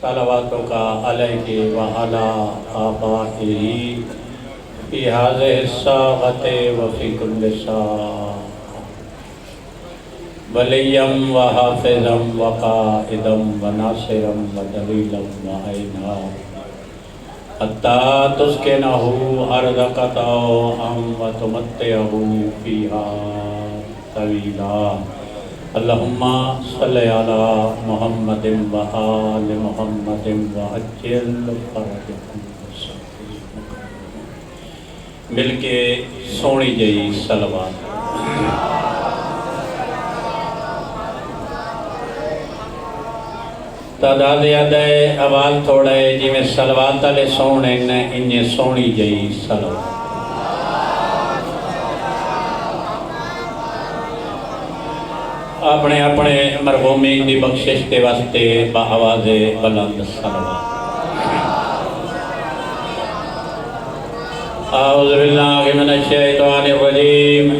صلواتک علیہ وعلی آبائہ فی هذه الساعة وفی کل ساعة ولیا وحافظا وقائدا وناصرا ودلیلا وعینا حتی تسکنہ ارضک طوعا وتمتعہ فیہا طویلا اللہم صلی علی محمد وآل محمد وعجل فرجہم مل کے سونی جئی صلوات تعداد یادے آواز تھوڑے جی میں صلوات علیہ سونے انہیں سونی جئی صلوات اپنے اپنے مرحومین دی بخشش کے واسطے با آواز بلند صلوات اعوذ باللہ من الشیطان الرجیم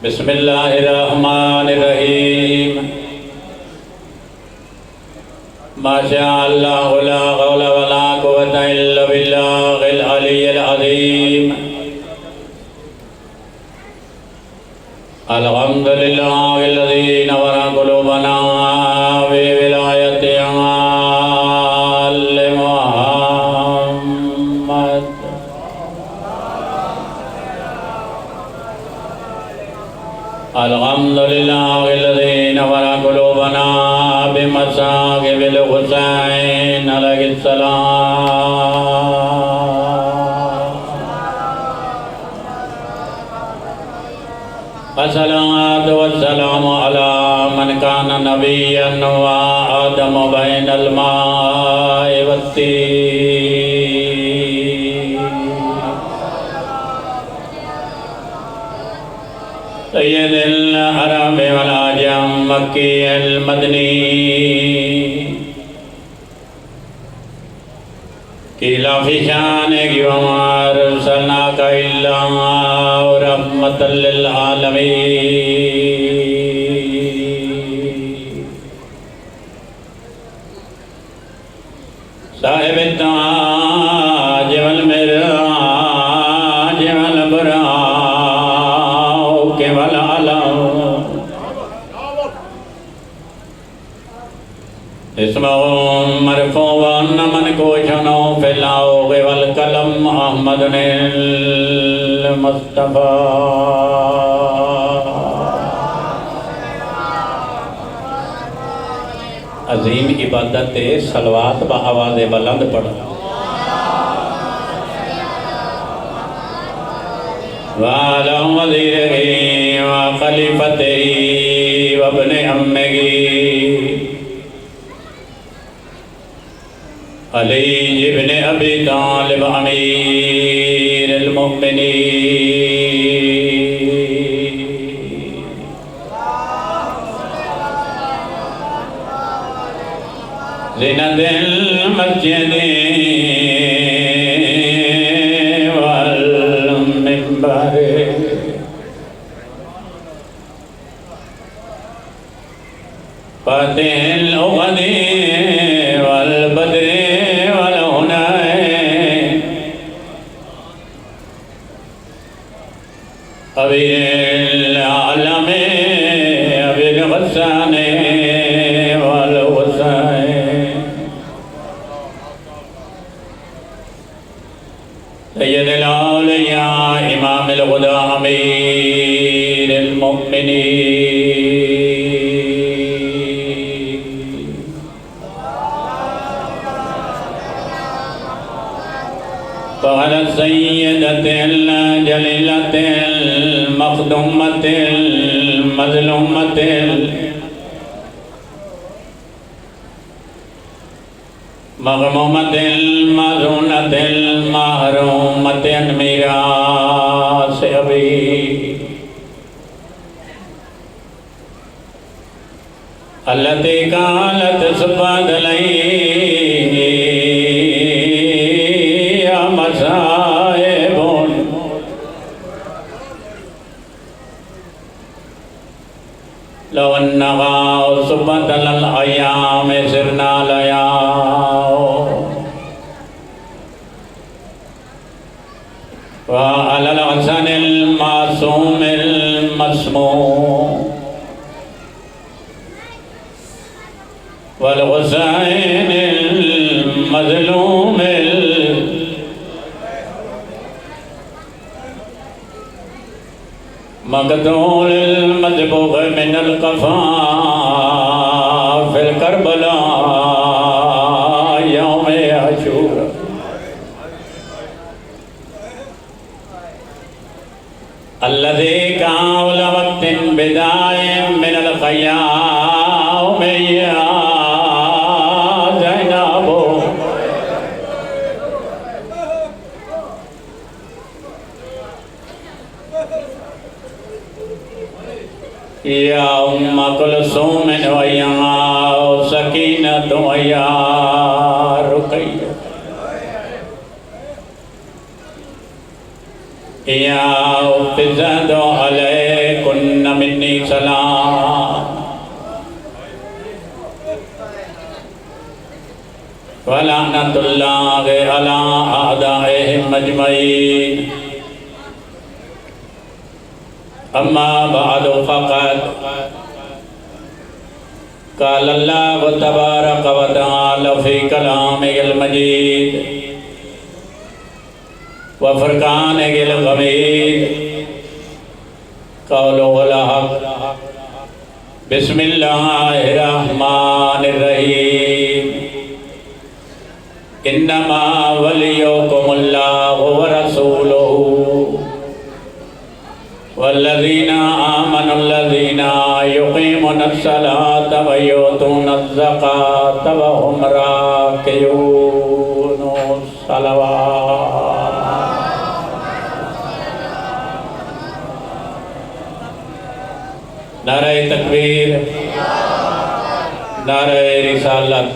بسم اللہ الرحمن الرحیم ما شاء اللہ لا حول ولا قوة الا باللہ العلی العظیم الحمد للہ الذی نور قلوبنا بولایت آل محمد الحمد للہ الذی نور قلوبنا بمصاحب الحسین علیہ السلام الصلاة والسلام على من كان نبيا وآدم بين الماء والطين سيد العرب والعجم مكي المدني قيل في شانك وما أرسلناك إلا رحمة للعالمين صاحب التاج والمراج والبراق والعلم اسمه مرفوع منكوش في اللوح والقلم محمد المصطفى عظیم عبادت صلوات با آواز بلند پڑھا وعلى وزیرہ وخلیفتہ وابن عمہ علی ابن ابی طالب امیر المؤمنین زینت المسجد والمنبر فاتح الأغد والبدر أبي العالم أبي الغسان والغسان سيد الأولياء إمام الهدى أمير المؤمنين فعلى السيدة الجليلة المخدومة المظلومة مغمومة المظلومة المحرومة عن ميراث أبي التي قالت صفات لي يا مصائب لو أنها صفت للأرض ایام سرنا لیاؤ وعلى الحسن المعصوم المسموم والحسين المظلوم المقتول المذبوح من القفا في الكربلاء يوم عاشوراء الذي كان وقت بداية من الخيام يا زينب يا أم كلثوم ويا سكينة ويا رقية يا فزاد عليكن مني سلام ولعنة الله على أعدائهم أجمعين أما بعد فقد قال الله تبارك وتعالى في كلامه المجيد وفرقانه الحميد قوله الحق بسم الله الرحمن الرحيم إنما وليكم الله ورسوله والذين آمنوا الذين يقيمون الصلاة ويؤتون الزكاة وهم راكعون صلوات نعرہ تکبیر نعرہ رسالت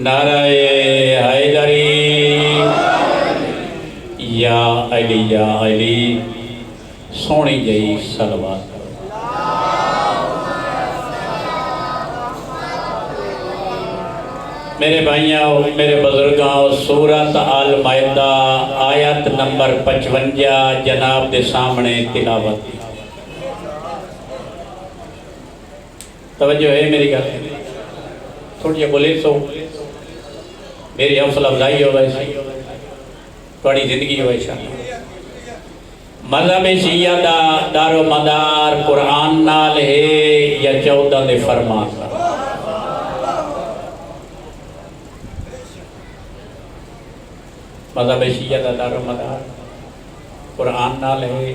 نعرہ حیدری یا علی سونی جئی صلوات میرے بھائیاں میرے بزرگاں سورۃ المائدہ آیت نمبر 55 جناب دے سامنے تلاوت توجہ ہے میری گل تھوڑی جی بولے سو میری حوصلہ افزائی ہو ویسے تھوڑی زندگی ہو ویسا مذہب شیعہ دا دار و مدار قرآن نال ہے یا 14 دے فرمان مذہب شیعہ دا دار و مدار قرآن نال ہے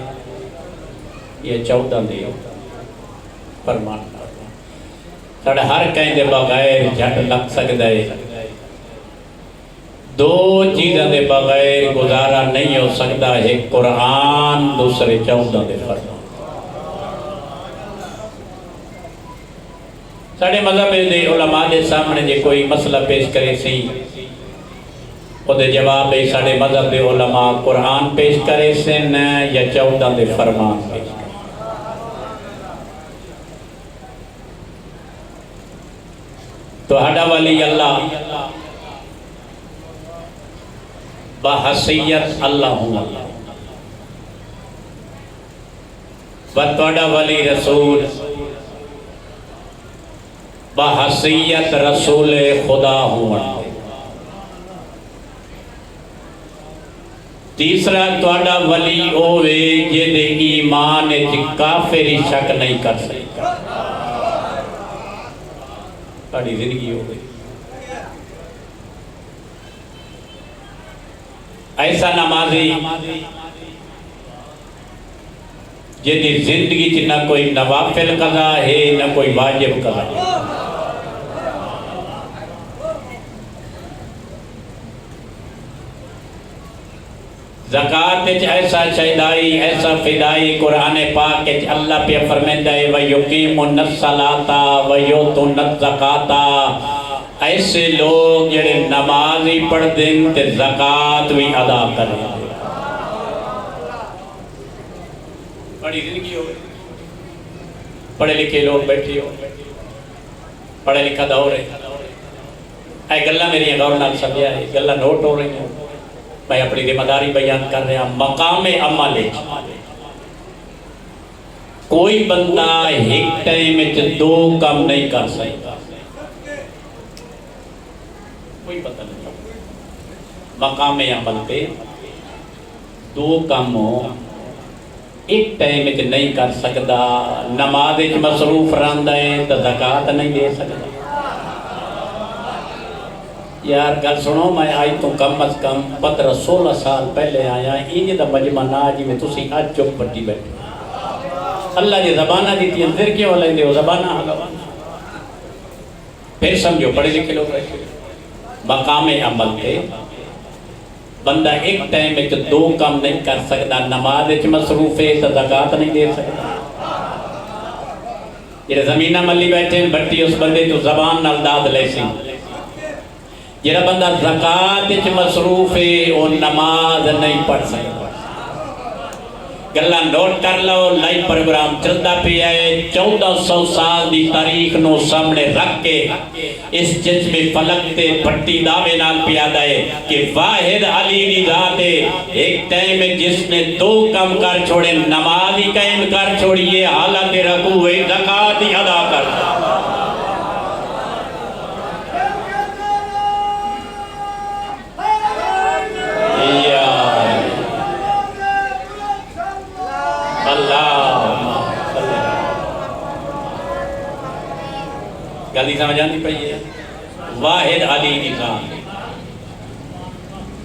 یا 14 دے فرمان نال ساڑھے ہر کہیں دے بغیر جھٹ لگ سکتا ہے دو چیزیں دے بغیر گزارا نہیں ہو سکتا ہے قرآن دوسرے 14 دے فرمان ساڑھے مذہب دے علماء دے سامنے جے کوئی مسئلہ پیش کرے سی وہ دے جواب ہے ساڑھے مذہب دے علماء قرآن پیش کرے سن یا 14 دے فرمان پیش کرے تو ہڈا ولی اللہ بحثیت اللہ ہوں و توڑا ولی رسول بحثیت رسول خدا ہوں تیسرا توڑا ولی اوے جے دے ایمان کافری شک نہیں کر سکتا بڑی زندگی ہو گئی ایسا نمازی جیدی زندگی چی نہ کوئی نوافل قضا ہے نہ کوئی واجب قضا ہے زکاة ایسا شہدائی ایسا فدائی قرآن پاک اللہ پہ فرمیندہ ہے وَيُقِيمُونَ الصَّلَاةَ وَيُؤْتُونَ الزَّكَاةَ ایسے لوگ جڑے نماز ہی پڑھ دیں تے زکاة بھی ادا کریں بڑی زندگی ہو گئی پڑھے لکھے لوگ بیٹھے ہو پڑھے لکھا دور ہے، اے گلہ میری غور نال سمجھا ہے، گلہ نوٹ ہو رہی ہیں، میں اپنی ذمہ داری بیان کر رہا ہوں۔ مقام عمل ہے، کوئی بندہ ایک ٹائم میں دو کام نہیں کر سکتا، کوئی پتہ نہیں۔ مقام عمل پہ دو کام ایک ٹائم میں نہیں کر سکتا، نماز مصروف رہندا ہے تو زکات نہیں دے سکتا۔ یار گل سنو، میں آئی تو کم از کم 15-16 سال پہلے آیا، یہ دا مجمع نہ جی میں تسی آج چپ پٹی بیٹھے اللہ جی زبانہ دیتی ہیں، پھر کیوں لیں دے ہو زبانہ آگوانا، پھر سمجھو پڑھے لکھے لوگ رہے۔ مقام عمل پہ بندہ ایک ٹائم میں دو کام نہیں کر سکتا، نماز مصروف ہے تو زکات نہیں دے سکتا۔ یہ زمینہ ملی بیٹھے بٹی اس بندے تو زبان نال داد لے سی، یہ بندہ زکات مصروف ہے وہ نماز نہیں پڑھ سکتا۔ گلہ نوٹ کر لو، لائیو پروگرام چلتا پہ ہے، 1400 سال دی تاریخ نو سامنے رکھ کے اس جسم فلک تے پھٹی دعوے نال پیادا ہے کہ واحد علی دی ذات ہے، ایک ٹائم میں جس نے دو کم کر چھوڑے، نماز ہی قائم کر چھوڑیے، حالت رکوع ہے، زکات ہی ادا کر گلی سمجھ آتی پڑی ہے۔ واحد علی دی ذات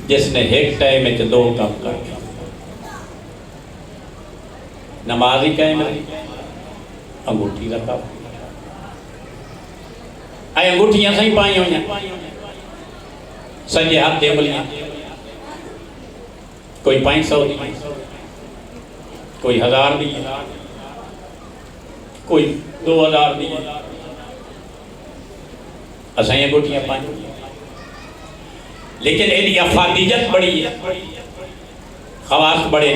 جس نے ایک ٹائم میں دو کام کر دیا، نماز ہی قائم رہی، انگوٹھی رکھا، اے انگوٹھیاں صحیح پائیں ہوئی ہیں، سجے ہاتھ دے بلیاں، کوئی 500 دی، کوئی 1000 دی، کوئی 2000 دی، اساں یہ گوٹیاں پائیں، لیکن ایلی افادیت بڑی ہے، خواص بڑے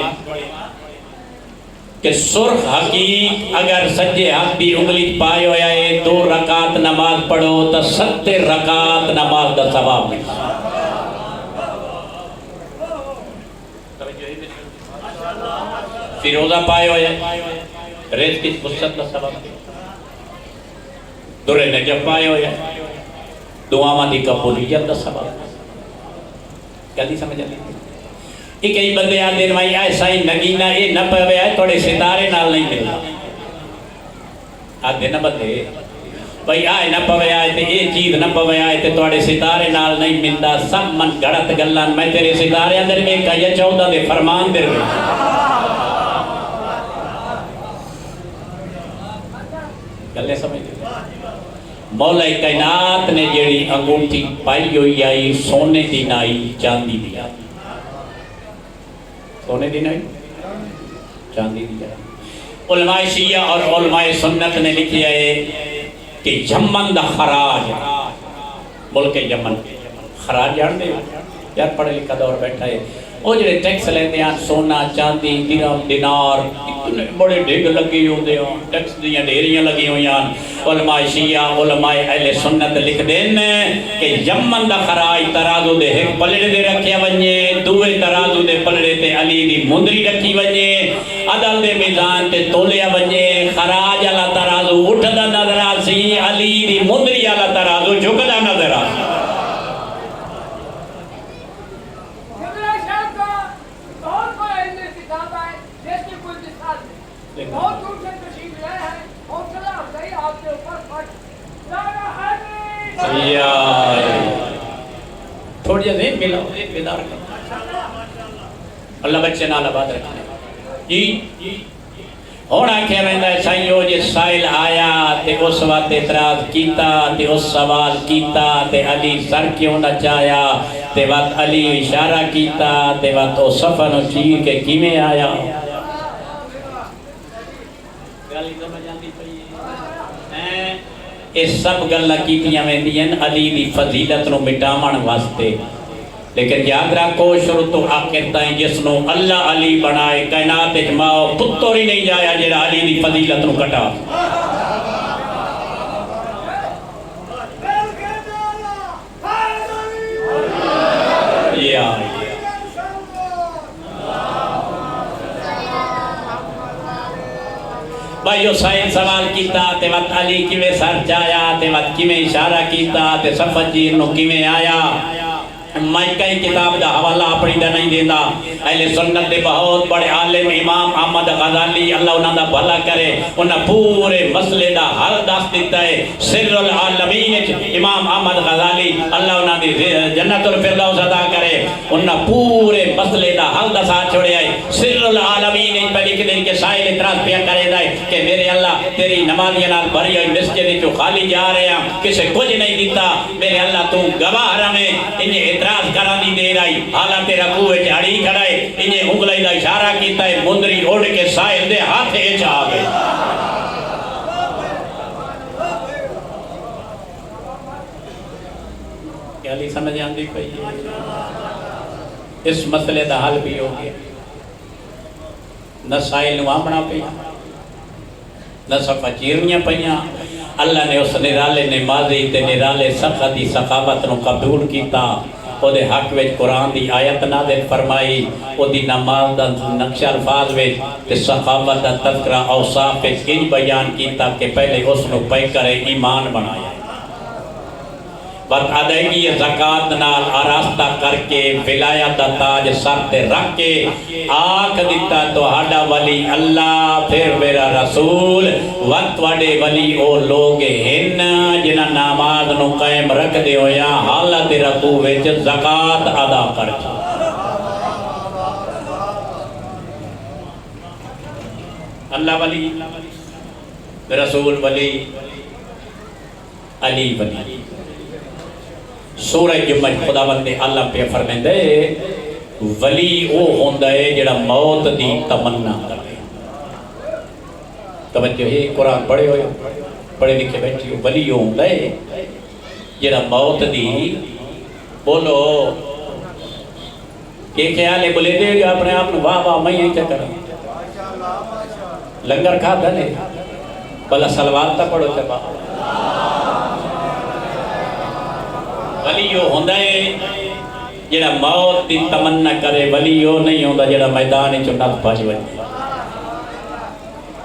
کہ سرخ حقیق اگر سجے ہاتھ بھی انگلی پائے ہویا ہے 2 رکعت نماز پڑھو تو 70 رکعت نماز دا ثواب نہیں۔ فیروزہ پائے ہویا ہے ریز کی وسط دا ثواب، در نجف پائے ہویا ہے دعاواں دی قبولیت دا سبب، کدی سمجھ آئی؟ یہ کئی بندے آتے ہیں بھائی ایسا ہی نگینہ یہ نہ پوے آئے تھوڑے ستارے نال نہیں ملتا، آتے نہ بندے بھائی آئے نہ پوے آئے تھے یہ چیز نہ پوے آئے تھے تھوڑے ستارے نال نہیں ملتا، سب من گھڑت گلان میں تیرے ستارے اندر میں کہا 14 دے فرمان در میں گلے سمجھ دے۔ مولا کائنات نے جیڑی انگوٹھی پائی ہوئی آئی سونے دی نائی چاندی دی آئی، سونے دی نائی چاندی دی آئی۔ علماء شیعہ اور علماء سنت نے لکھی ہے کہ یمن دا خراج، ملک یمن خراج جان دے یار پڑھے لکھا دور بیٹھا ہے، وہ جڑے ٹیکس لیندے ہیں سونا چاندی درہم دینار اتنے بڑے ڈھگ لگی ہوندے ہیں، ٹیکس دیاں ڈھیریاں لگی ہوئی ہیں۔ علماء شیعہ علماء اہل سنت لکھ دین کہ یمن دا خراج ترازو دے ایک پلڑے دے رکھیا ونجے، دوے ترازو دے پلڑے تے علی دی مندری رکھی ونجے، عدل دے میزان تے تولیا ونجے، خراج اللہ ترازو اٹھدا نظر آسی، علی دی مندری اللہ ترازو جھکدا نظر آسی۔ تھوڑی جا ذہن ملا بیدار کر اللہ بچے نال آباد رکھنے جی ہونا کیا رہندا ہے سائیو جے سائل آیا تے اس وقت اعتراض کیتا تے اس سوال کیتا تے علی سر کیوں نہ چایا تے وقت علی اشارہ کیتا تے وقت او صفہ نو چیر کے کیویں آیا گل سمجھ آندی پئی ہے۔ اس سب گلاں کیتیاں ویندیاں علی دی فضیلت نو مٹاون واسطے، لیکن یاد رکھو شروع تو آخر تائیں جس نو اللہ علی بنائے کائنات وچ ماں پتر ہی نہیں جایا جڑا علی دی فضیلت نو کٹا۔ بھائی حسین سوال کیتا تے وقت علی کیویں سر چایا تے وقت کیویں اشارہ کیتا تے صفت جی نو کیویں آیا میں کئی کتاب دا حوالہ اپنی دا نہیں دینا اہل سنت دے بہت بڑے عالم امام احمد غزالی اللہ انہاں دا بھلا کرے انہاں پورے مسئلے دا حل دس دیتا ہے سر العالمین امام احمد غزالی اللہ انہاں دی جنت الفردوس عطا کرے انہاں پورے مسئلے دا حل دسا چھوڑے آئے سر العالمین پہ لکھ دیں کہ سائل اعتراض پیا کرے دائے کہ میرے اللہ تیری نمازیاں نال بھری ہوئی مسجد جو خالی جا رہے ہیں کسے کچھ نہیں دیتا میرے اللہ تو گواہ رہے انہیں اعتراض کرانی دے رہی حالات رکوع وچ اڑی کھڑائے انہیں انگلی دا اشارہ کیتا ہے مندری اڑ کے سائل دے ہاتھ اچ آ گئے کیا لی سمجھ آندی پئی اس مسئلے دا حل بھی ہو گیا نہ سائل نو آمنا پیا نہ صفحہ چیرنیاں پئیاں اللہ نے اس نرالے نمازی تے نرالے سختی ثقافت نو قبول کیتا او دے حق وچ قرآن دی آیت نازل فرمائی او دی نماز دا نقش الفاظ وچ تے ثقافت دا تذکرہ اوصاف وچ ان بیان کیتا کہ پہلے اس نو پے کرے ایمان بنایا وقت ادائیگی زکاة نال آراستہ کر کے ولایت دا تاج سر تے رکھ کے آنکھ دیتا تو ہاڈا ولی اللہ پھر میرا رسول وقت وڈے ولی او لوگ ہن جنہ نماز نو قائم رکھ دے ہویا حالت رکوع وچ زکاة ادا کر کے اللہ ولی رسول ولی علی ولی سورہ جمعہ خدا بندے اللہ پہ فرمیندے ولی او ہوندہ ہے جڑا موت دی تمنا کرے توجہ ہے قرآن پڑھے ہوئے پڑھے لکھے بیٹھے ولی او ہوندہ ہے جڑا موت دی بولو کہ خیال ہے بولے دے گا اپنے آپ واہ واہ میں یہی کیا کروں لنگر کھا دنے بلا سلوات تا پڑھو چبا ولیو ہوندہ ہے جڑا موت دی تمنا کرے ولیو نہیں ہوندہ جڑا میدان چنات بھاج وجہ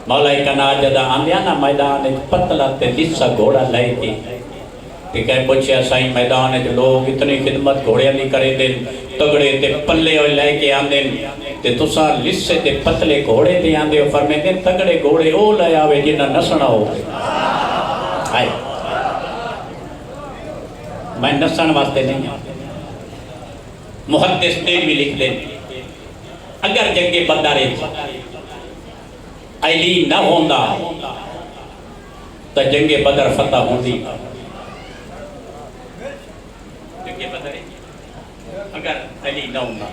مولا کنا جدہ آندیا نا میدان پتلا تے لسا گھوڑا لائے تھی کہ کہے پوچھے سائیں میدان لوگ اتنی خدمت گھوڑے نہیں کرے دن تگڑے تے پلے اور لائے کے آندن تے تسا لسے تے پتلے گھوڑے تے آندے اور فرمے دن تگڑے گھوڑے او لائے آوے جنہ نسنا ہو گئے آئے میں نسن واسطے نہیں آتا محدث دین بھی لکھ دیں اگر جنگ بدر علی نہ ہوندہ تو جنگ بدر فتح ہوندی جنگ بدر اگر علی نہ ہوندہ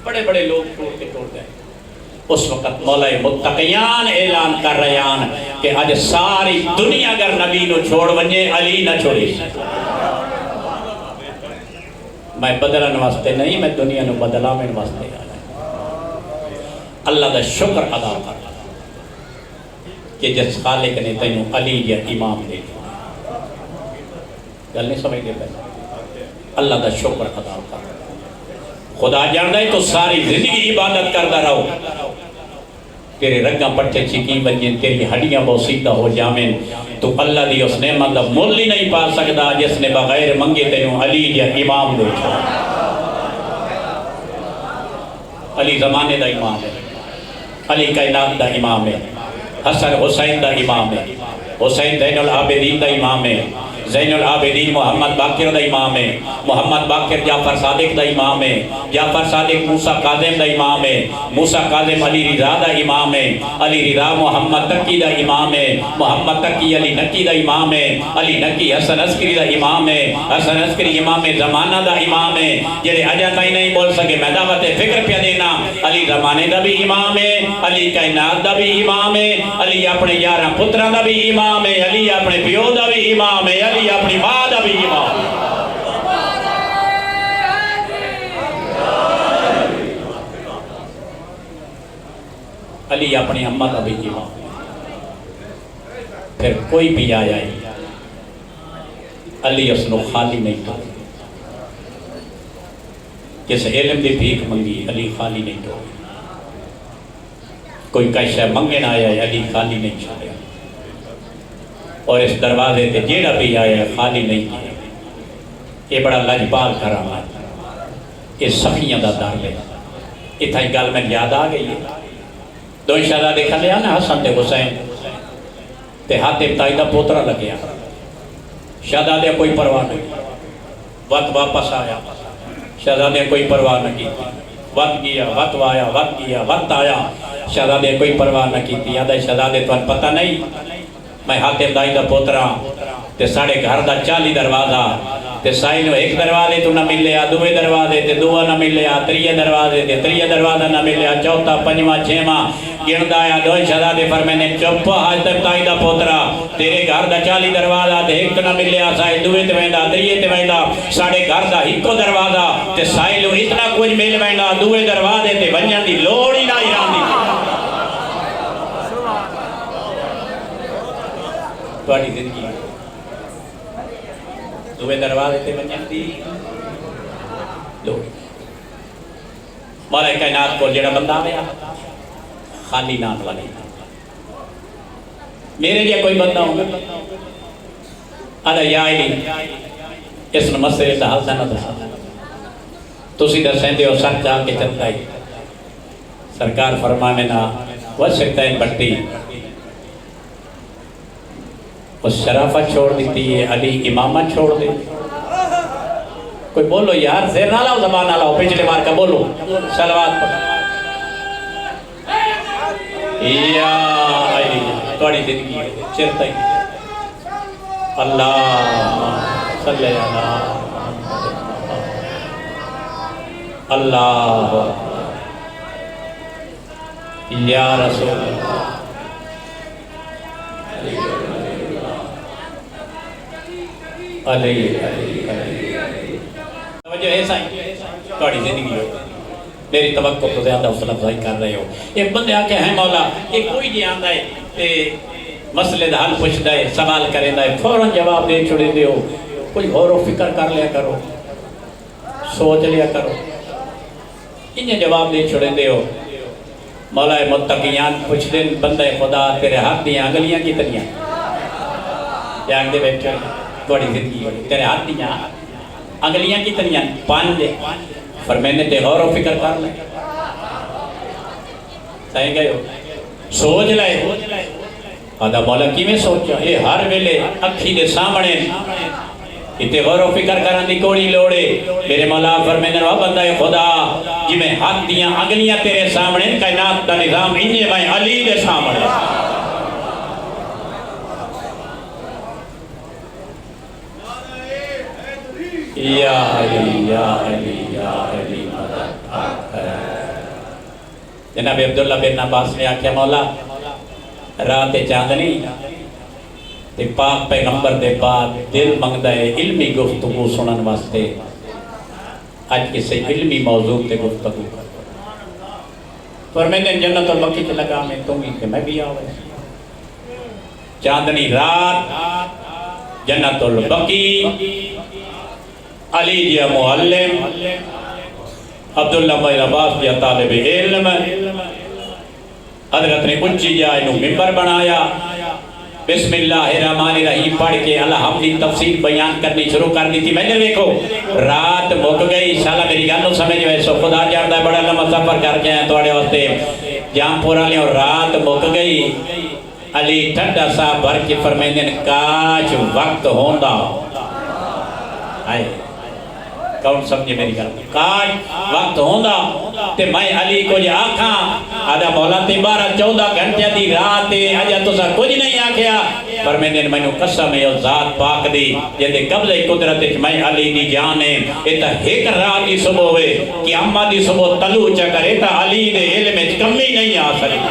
بڑے بڑے لوگ چھوڑ کے چھوڑ گئے اس وقت مولا متقیان اعلان کر رہیان کہ آج ساری دنیا اگر نبی نو چھوڑ ونجے علی نہ چھوڑی میں بدلن واسطے نہیں میں دنیا نو بدلا میں واسطے اللہ دا شکر ادا کر کہ جس خالق نے تینوں علی یا امام دے گل نہیں سمجھ دے پہلے اللہ دا شکر ادا کر خدا جاندہ ہے تو ساری زندگی عبادت کردہ رہو تیرے رگاں پٹھے چکی بنجیں تیری ہڈیاں بوسیدہ ہو جامن تو اللہ دی اس نعمت دا مول ہی نہیں پا سکتا جس نے بغیر منگے تینوں علی یا امام دے چھوڑا علی زمانے دا امام ہے علی کائنات دا امام ہے حسن حسین دا امام ہے حسین زین العابدین دا امام ہے زین العابدین محمد باقر دا امام ہے محمد باقر جعفر صادق دا امام ہے جعفر صادق موسیٰ قاظم دا امام ہے موسیٰ قاظم علی رضا دا امام ہے علی رضا محمد تقی دا امام ہے محمد تقی علی نقی دا امام ہے علی نقی حسن عسکری دا امام ہے حسن عسکری امام زمانہ دا امام ہے جنہیں اجا تائی نہیں بول سکے میں دعوت فکر پہ دینا علی زمانے دا بھی امام ہے علی کائنات دا بھی امام ہے علی اپنے 11 پتران دا بھی امام ہے علی اپنے پیو دا بھی امام ہے علی اپنی ماں دا بھی امام علی اپنی اماں دا بھی امام پھر کوئی بھی آیا ہے علی اس نو خالی نہیں تو کس علم دی بھیک منگی علی خالی نہیں تو کوئی کشہ منگن آیا ہے علی خالی نہیں چھوڑیا، اور اس دروازے تے جیڑا بھی آیا ہے خالی نہیں کیا۔ یہ بڑا لجپال کرامت، یہ سخیاں دا دار لے۔ اتھا ہی گل میں یاد آ گئی ہے، دو شہزادے کھلے آنا حسن تے حسین تے حاتم تائی دا پوترا لگیا، شہزادے کوئی پرواہ نہیں، وقت واپس آیا، شہزادے کوئی پرواہ نہ کی، وقت گیا، وقت آیا، وقت گیا، وقت آیا، شہزادے کوئی پرواہ نہ کی۔ یاد ہے شہزادے تو پتہ نہیں میں حاتم تائی دا پوترا تے ساڑے گھر دا 40 دروازہ تے سائنو ایک دروازے تو نہ ملیا، دوے دروازے تے دوہ نہ ملیا، تریہ دروازے تے تریہ دروازہ نہ ملیا، چوتھا پنجواں چھواں گرد آیا۔ دو شہزادے فرمینے چپ حاتم تائی دا پوترا، تیرے گھر دا 40 دروازہ تے ایک تو نہ ملیا، سائن دوے تے ویندا، تریہ تے ویندا، ساڑے گھر دا ہکو دروازہ تے سائنو اتنا کچھ مل ویندا، دوے دروازے تے ونجن دی لوڑ ہی نہ ایران دی۔ توڑی زندگی دوے دروازے تے ونجن دی لوڑ۔ مولا کائنات کو جڑا بندہ آیا خالی نام لگے، میرے لئے کوئی بندہ ہوں آدھا یا علی اس مسئلے دا حل سنہ دسا، تسی دسیں دے ہو سر چاہ کے چلتا ہی۔ سرکار فرمانے نا وسکتین بٹی اس شرافہ چھوڑ دیتی ہے، علی امامہ چھوڑ دے۔ کوئی بولو یار، زیر نہ لاؤ، زبان نہ لاؤ، پچھلے مار کا بولو، صلوات پڑھ۔ یا علی توڑی زندگی چرتا ہی اللہ صلی اللہ اللہ یا رسول اللہ علیہ توجہ ہے سائیں، توڑی زندگی ہو، میری توقع تو زیادہ حوصلہ افزائی کر رہے ہو۔ ایک بندے آکے ہیں مولا، ایک کوئی جی آندہ ہے تے مسئلے دا حل پوچھ دائے، سوال کریں دائے، فوراں جواب دے چھوڑے دے ہو، کوئی غور و فکر کر لیا کرو، سوچ لیا کرو، انہیں جواب دے چھوڑے دے ہو۔ مولا متقیان پوچھ دیں بندہ خدا تیرے ہاتھ دیاں انگلیاں کی تنیاں، جانگ دے بیٹھے توڑی زندگی ہوئی، تیرے ہاتھ دیاں انگلیاں کی تنیاں پان دے، فرمینے تے غور و فکر کر لیں، سائیں گئے ہو، سوچ لائے۔ آدھا مولا کی میں سوچا، یہ ہر ویلے اکھی دے سامنے اتے غور و فکر کرن دی کوڑی لوڑے۔ میرے مولا فرمینے وہ بندہ خدا جی میں ہاتھ دیاں انگلیاں تیرے سامنے، کائنات دا نظام انجے میں علی دے سامنے۔ یا علی یا علی یا علی مدد۔ جناب عبداللہ بن عباس نے آکھیا مولا رات چاندنی تے پاک پیغمبر دے بعد دل منگدا ہے علمی گفتگو سنن واسطے، آج کسی علمی موضوع تے گفتگو پر میں نے جنت البقیع کے لگا میں تم ہی کہ میں بھی آوے چاندنی رات جنت البقیع، علی جی معلم، عبداللہ بن عباس جی طالب علم، حضرت نے اونچی جائے نو ممبر بنایا، بسم اللہ الرحمن الرحیم پڑھ کے الحمدی تفسیر بیان کرنی شروع کر دی تھی۔ میں نے دیکھو رات مک گئی، انشاءاللہ میری گانوں سمجھ ویسو خدا جاندہ ہے، بڑا لمحہ سفر کر کے ہیں توڑے واسطے جام پورا لیں، اور رات مک گئی۔ علی ٹھنڈا سا بھر کے فرمیندن کاش وقت ہوندہ، آئے کون سمجھے میری گل، کاش وقت ہوندہ تے میں علی کو جا آکھاں آدھا مولا تے 12-14 گھنٹے دی رات اجا تسا کچھ نہیں آکھیا، پر میں نے مینوں قسم ہے ذات پاک دی جے قبضہ قدرت میں علی دی جان ہے، ایتا ایک رات دی صبح ہوئے کہ اماں دی صبح طلوع چکر ایتا علی دے علم وچ کمی نہیں آ سکتی۔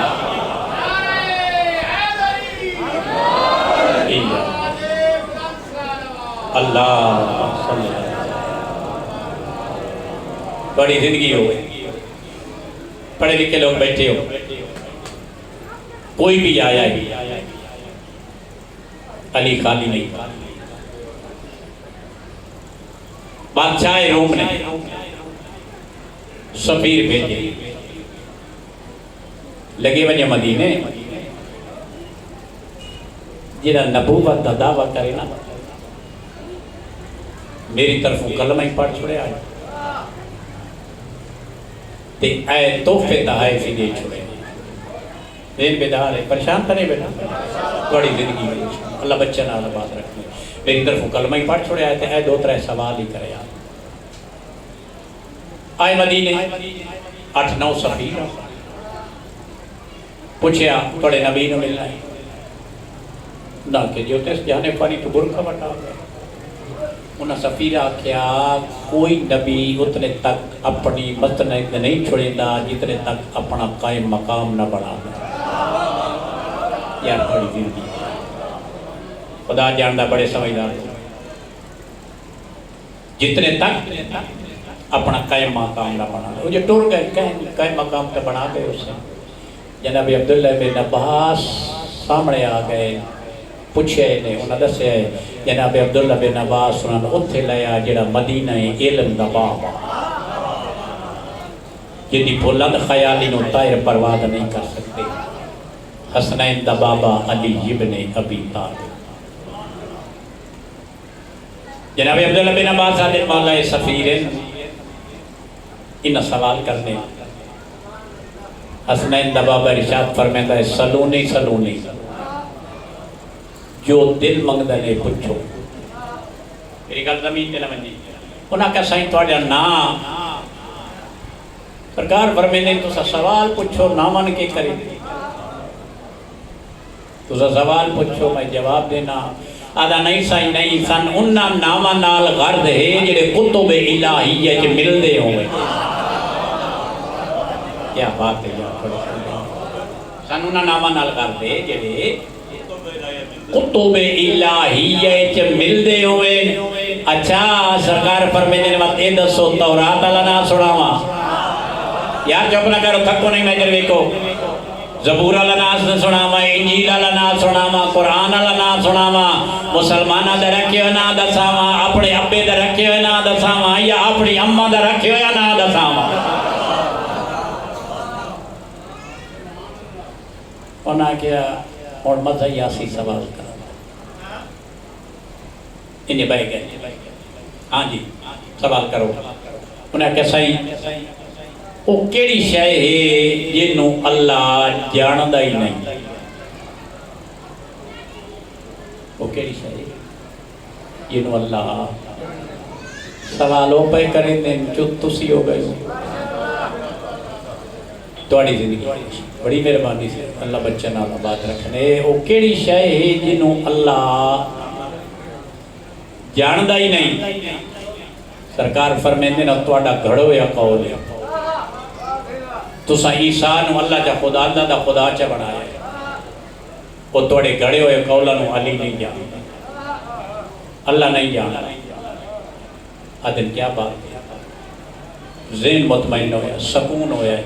اللہ صلی اللہ بڑی زندگی ہو، پڑھے لکھے لوگ بیٹھے ہو، کوئی بھی آیا ہے علی خالی نہیں، بادشاہ روم نے سفیر بھیجے، لگے وجہ مدینے جہاں نبوت کا دعویٰ کرے نا میری طرف کلمہ ہی پڑھ چھوڑے آئے تے اے تحفے تحائف ہی دے چھوڑے دین بیدار ہے پریشان کرے بیٹا بڑی زندگی میں اللہ بچہ نہ بات رکھنے میری طرف کلمہ ہی پڑھ چھوڑے آئے تھے اے 2-3 سوال ہی کرے آئے مدینے 8-9 سفیر پوچھیا توڑے نبی نے ملنا ہے نہ کہ جو تیس جانے پانی تو برکھا بٹا گیا انہاں سفیرہ کیا کوئی نبی اتنے تک اپنی مستنہ نہیں چھوڑے دا جتنے تک اپنا قائم مقام نہ بڑھا دا یار بڑی زندگی خدا جاندہ بڑے سمجھدار جتنے تک اپنا قائم مقام نہ بنا وہ جو ٹور گئے قائم مقام تو بنا گئے اس سے جناب عبداللہ بن عباس سامنے آ گئے پوچھے نے انہوں نے دسے جناب عبداللہ بن عباس انہوں نے اتھے لیا جڑا مدینہ علم دا بابا جدی بلند خیالی نو طائر پرواد نہیں کر سکتے حسنین دا بابا علی ابن ابی طالب جناب عبداللہ بن عباس صادق مولا سفیرین انہا سوال کرنے حسنین دا بابا ارشاد فرمیندہ ہے سلونی سلونی جو دل منگدہ نے پوچھو میری گل زمین دے نمجی انہاں کہا سائیں توڑیا نا سرکار فرمیندے تو سا سوال پوچھو نا من کے کرے تو سا سوال پوچھو میں جواب دینا آدھا نہیں سائیں نہیں سن انہاں ناما نال غرد ہے جڑے کتب الہیہ جو مل دے ہوئے کیا بات ہے سن انہاں ناما نال غرد ہے جڑے کتب الہیہ جو مل دے ہوئے اچھا سرکار فرمیندے وقت اے دسو تورات اللہ نہ سڑاواں یار چپ نہ کرو تھکو نہیں میں جروے کو زبور اللہ ناس نہ سناواں انجیل اللہ ناس سناواں قرآن اللہ ناس سناواں مسلمانہ دے رکھے ہوئے نہ دساواں اپنے ابے دے رکھے ہوئے نہ دساواں یا اپنی اماں دے رکھے ہوئے نہ دساواں انہاں کیا اور مزہ یاسی سوال کرا انہیں بھائی گئے ہاں جی سوال کرو انہیں کہا صحیح وہ کیڑی شے ہے جنوں اللہ جاندہ ہی نہیں وہ کیڑی شے ہے جنوں اللہ سوالوں پہ کریں دیں جو تسی ہو گئے توڑی زندگی بڑی مہربانی سے اللہ بچہ نال بات رکھنے وہ کیڑی شے ہے جنوں اللہ جاندہ ہی نہیں سرکار فرمیندے نہ تواڈا گھڑو یا قول ہے تسا عیسیٰ نو اللہ جا خدا اللہ دا خدا چا بنایا وہ توڑے گھڑے ہوئے قولہ نو علی نہیں جانا اللہ نہیں جانا عدل کیا بات ہے ذہن مطمئن ہویا سکون ہویا ہے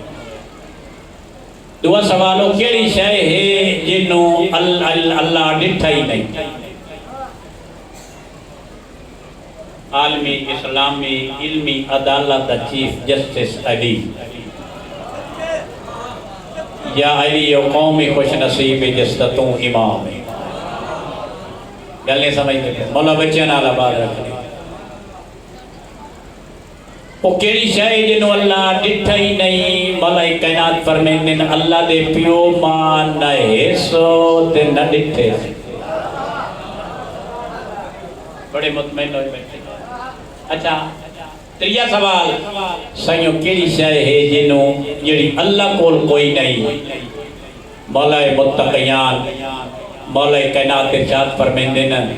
دعا سوالوں کیڑی شے ہے جنوں اللہ ڈٹھا ہی نہیں عالمی اسلامی علمی عدالت دا چیف جسٹس علی یا علی و قومی خوش نصیب جستتوں امام گلنے سمجھتے ہیں مولا بچے نالا بات رکھنے وہ کیڑی شاہی جنہوں اللہ ڈٹھا ہی نہیں مولا کائنات فرمیندن اللہ دے پیو ماں نہ حصو تے نہ ڈٹھے بڑے مطمئن ہوئے بیٹھے اچھا تریہ سوال سائیوں کیڑی شاہی ہے جنہوں جڑی اللہ کول کوئی نہیں مولا متقیان مولا کائنات ارشاد فرمیندن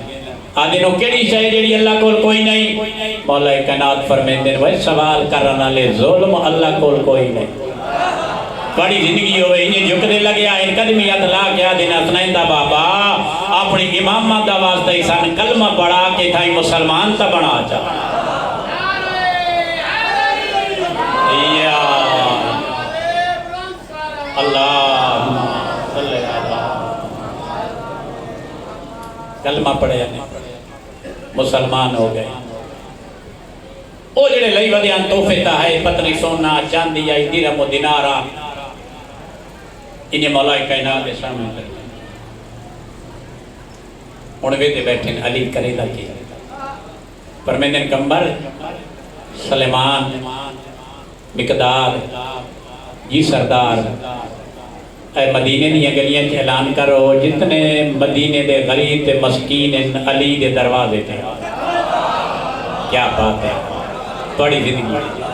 آدھنوں کیڑی شاہی جڑی اللہ کول کوئی نہیں مولا کائنات فرمیندن وہ سوال کرنا لے ظلم اللہ کول کوئی نہیں بڑی زندگی ہوئے انہیں جھکنے لگیا ان قدمی اطلاع کیا دینا سنائندہ بابا اپنی امامہ دا واسطہ انسان کلمہ پڑھا کے تھائی مسلمان تا بنا چاہا اللہ صلی اللہ کلمہ پڑھے مسلمان ہو گئے او جڑے لئی ودیان توفے تا ہے پتنی سونا چاندی یا درہم و دینارا انہیں مولا کائنات کے سامنے کر اڑوے دے بیٹھے علی کرے لگے فرمیندن کمبر سلیمان مقدار جی سردار اے مدینے دیا گلیاں چ اعلان کرو جتنے مدینے دے غریب تے مسکین علی دے دروازے تھے کیا بات ہے بڑی زندگی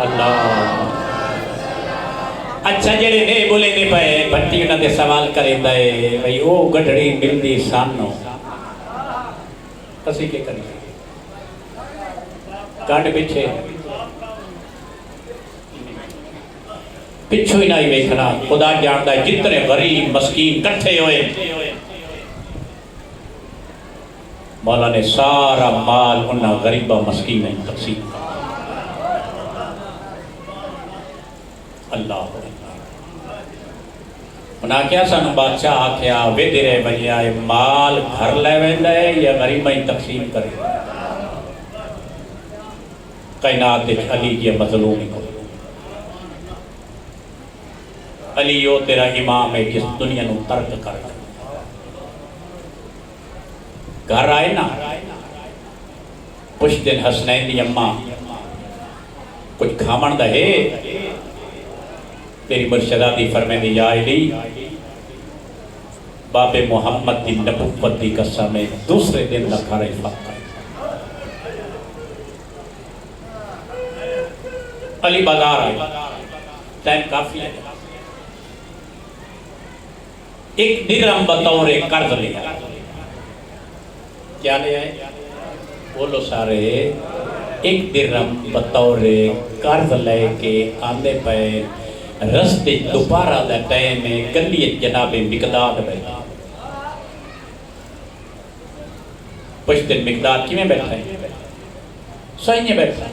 اللہ اچھا جڑے نہیں بولے نہیں پائے بھٹی انہوں نے سوال کریں دے بھئی او گھڑڑی ملدی سانو اسی کے کریں کانڈ پچھے پچھو ہی نہیں بیکھنا خدا جانتا ہے جتنے غریب مسکین کٹھے ہوئے مولا نے سارا مال انہا غریبہ مسکین نہیں تقسیم اللہ انہا کیا سن بادشاہ آکھیا ویدے رہے بھئی آئے مال گھر لے ویندہ ہے یا غریبہ ہی تقسیم کرے کائنات دیکھ علی یہ مظلومی کو علی یو تیرا امام ہے جس دنیا نو ترک کر گھر آئے نا کچھ دن حسنین دی اماں کچھ کھامن دا ہے تیری مرشدہ دی فرمے دی یا علی باب محمد دی نبوت دی قسم ہے دوسرے دن دا گھر فقہ علی بازار آئے ٹائم کافی ہے ایک درہم بطور قرض لیا کیا لے آئے بولو سارے ایک درہم بطور قرض لے کے آندے پہ رستے دوبارہ دا ٹائم میں گلیت جناب مقداد بیٹھا پشتن مقداد کی میں بیٹھا ہے سائنیے بیٹھا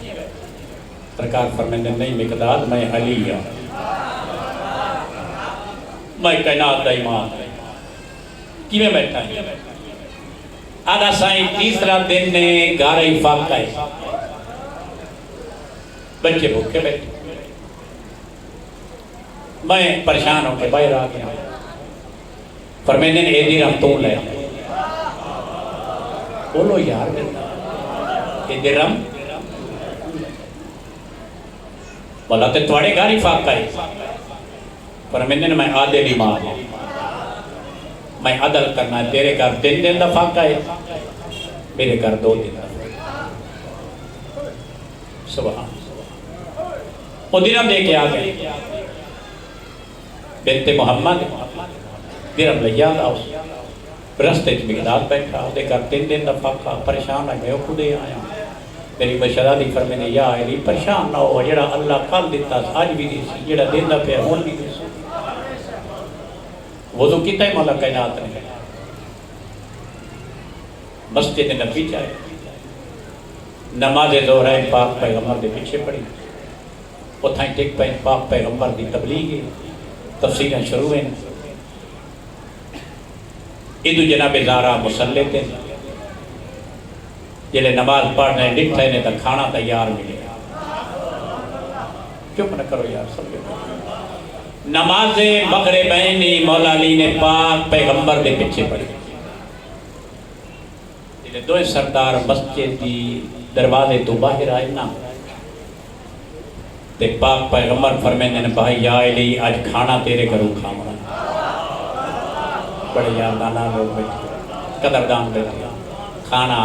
سرکار فرمیندے نہیں مقداد میں علی ہوں میں کائنات دا امام کی میں بیٹھا ہے آدھا سائیں تیسرا دن نے گارہ فاقہ ہے بچے بھوکے بیٹھے میں پریشان ہوں کہ باہر آ گیا فرمیندے اے درہم تو لے بولو یار اے درہم بولا تے توڑے گاری فاقہ ہے فرمیندے میں عادل امام ہوں میں عدل کرنا ہے تیرے گھر 3 دن دا فاقہ ہے میرے گھر 2 دن دا سبحان وہ درہم دے کے آ گئے بنت محمد درہم لیا دا اس رستے چ مقداد بیٹھا وہ گھر 3 دن دا فاقہ پریشان ہے میں خودے آیا میری بشرہ دی فرمینے یا علی پریشان نہ ہو جڑا اللہ کل دیتا آج بھی دی سی جڑا دن دا پہ ہون بھی دی سی وضو کیتا ہے مولا کائنات نے مسجد نبی جائے نماز ظہر پاک پیغمبر دے پیچھے پڑی اتھائیں ٹک پہ پاک پیغمبر دی تبلیغ تفسیریں شروع ہیں ادو جناب زارا مسلح تھے جلے نماز پڑھنے لکھتے نے تا کھانا تیار ملے چپ نہ کرو یار سب نماز مغربینی مولا علی نے پاک پیغمبر دے پیچھے پڑھی جلے دو سردار مسجد دی دروازے تو باہر آئے نا تے پاک پیغمبر فرمیندے نے بھائی یا علی آج کھانا تیرے گھروں کھاؤں بڑے یار لانا لوگ بیٹھے قدردان بیٹھے کھانا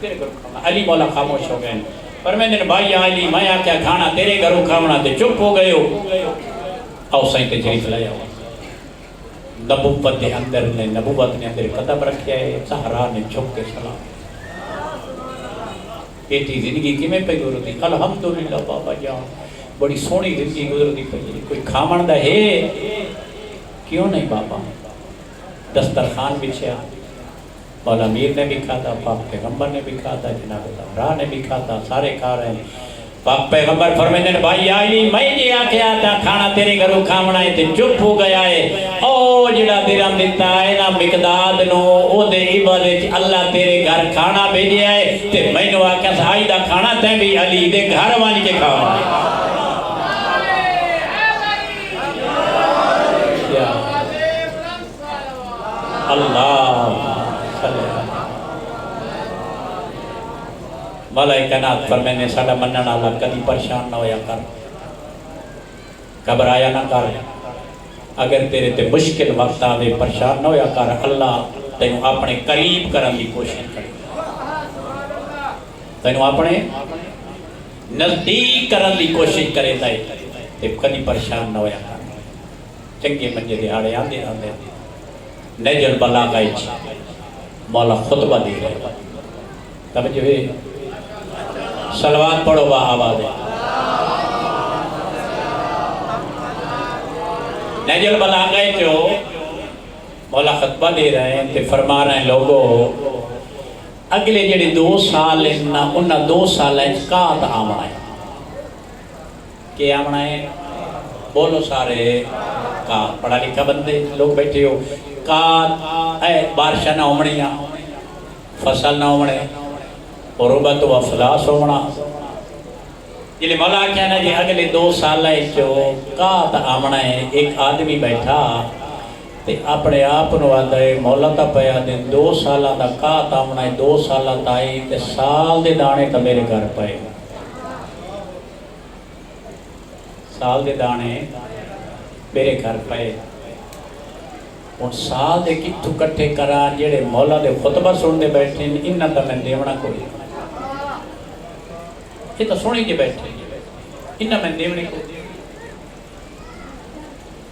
تیرے گھروں کھاؤں علی مولا خاموش ہو گئے فرمیندے نے بھائی یا علی میں آکیا کھانا تیرے گھروں کھاؤں تے چپ ہو گئے ہو آؤ سائیں تے شریف لیا ہوا نبوت نے اندر قدم رکھیا ہے سہرا نے جھک کے سلام ایٹی زندگی کی میں پہ گزرتی الحمدللہ بابا جان بڑی سونی زندگی گزرتی پہ کوئی کھامن دا ہے کیوں نہیں بابا دسترخوان بچھیا مولا میر نے بھی کھاتا پاک پیغمبر نے بھی کھاتا جناب زہرا نے بھی کھاتا سارے کھا رہے ہیں پاک پیغمبر فرمیندے نے بھائی آئی نہیں میں جی آکھیا تا کھانا تیرے گھروں کھاونا ہے تے چپ ہو گیا ہے او جڑا درہم دیتا ہے نا مقداد نو او دے عبادت اللہ تیرے گھر کھانا بھیجیا ہے تے میں نو آکھیا سائی دا کھانا تے بھی علی دے گھر وان کے کھاونا ہے اللہ مولا کائنات فرمیندے ساڈا منن والا کبھی پریشان نہ ہویا کر گھبرایا نہ کر اگر تیرے تے مشکل وقت آوے پریشان نہ ہویا کر اللہ تینوں اپنے قریب کرن دی کوشش کرے تینوں اپنے نزدیک کرن دی کوشش کرے تے کبھی پریشان نہ ہویا کر چنگے منجے دیہاڑے آندے آندے نجل بلاغہ اچھی مولا خطبہ دی رہے توجہ ہے صلوات پڑھو با آواز ہے نجل بلاغہ جو مولا خطبہ دے رہے ہیں تے فرما رہے ہیں لوگوں اگلے جڑے 2 سال انہا 2 سال کات آمنا ہے کیا آمنا ہے بولو سارے کات پڑھا لکھا بندے لوگ بیٹھے ہو کات اے بارشہ نہ ہومنیاں فصل نہ ہومنے قربت و افلاس ہونا جلے مولا کیا نا جی اگلے 2 سال جو کات آمنا ہے ایک آدمی بیٹھا تے اپنے آپ نو آدھے مولا تا پیا دے 2 سالہ دا کات آمنا ہے 2 سالہ تائی تے سال دے دانے تا میرے گھر پائے سال دے دانے میرے گھر پائے ان سال دے کتھو کٹھے کرا جڑے مولا دے خطبہ سن دے بیٹھے انہاں تا میں دیونا کوئی یہ تو سنی کے بیٹھے انہاں میں دیونے کوئی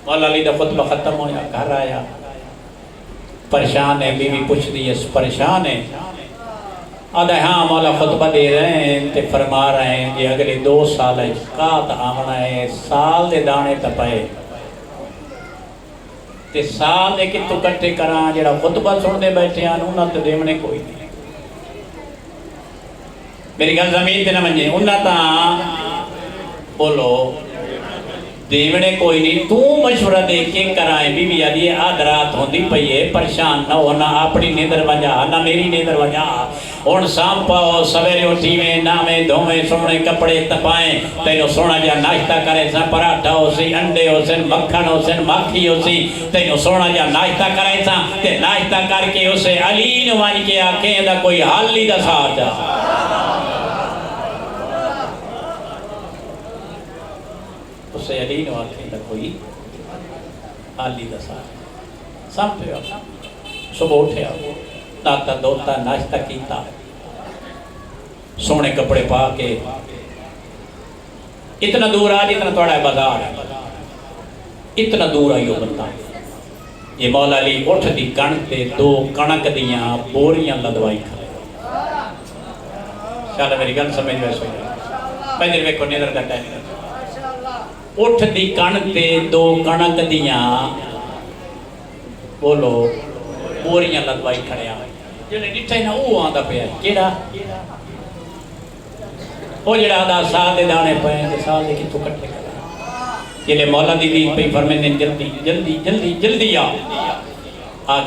مولا علی دا خطبہ ختم ہویا گھر آیا پریشان ہے بیوی پوچھ دی اس پریشان ہے آدھا ہاں مولا خطبہ دے رہے ہیں تے فرما رہے ہیں کہ اگلے 2 سال کات آمنا ہے سال دے دانے تپائے تے سال دے کتو کٹھے کران جڑا خطبہ سن دے بیٹھے ہیں انہاں تے دیونے کوئی نہیں میری گل زمین تے نہ منجے انہاں تا بولو دیونے کوئی نہیں تو مشورہ دے کے کرائیں بی بی آدھی آدھ رات ہوندی پئیے پریشان نہ ہونا اپنی نیندر وجہ نہ میری نیندر وجہ ان سام پاؤ سویرے اٹھی میں نامے دھومے سونے کپڑے تپائیں تینو سونا جا ناشتہ کرے سا پراٹھا ہو سی انڈے ہو سن مکھن ہو سن مکھی ہو سی تینو سونا جا ناشتہ کرے سا تے ناشتہ کر کے اسے علی نوان کے آکھیں دا کوئی حال لی دا ساتھ جا اسے علی نو آکھیں دا کوئی حالی دا ساتھ سامتے ہو صبح اٹھے آؤ ناتا دوتا ناشتہ کیتا سونے کپڑے پا کے اتنا دور آج اتنا توڑا ہے بازار اتنا دور آئیو بندہ یہ مولا علی اٹھ دی کھنتے 2 کھنک دیاں بوریاں لدوائی کھائے شاءاللہ میری گل سمجھ میں سوئی میں دل میں کو نیدر کا ٹائم اٹھ دی کھنتے 2 کھنک دیاں بولو بوریاں لدوائی کھڑے آئے جنہیں ڈٹھے نا وہ آندہ پہ آئے کیڑا وہ جڑا آدھا سال دے دانے پہ آئے سال دے کی تو کٹھے کرا جلے مولا دی دی پہ فرمیندے جلدی جلدی جلدی جلدی آ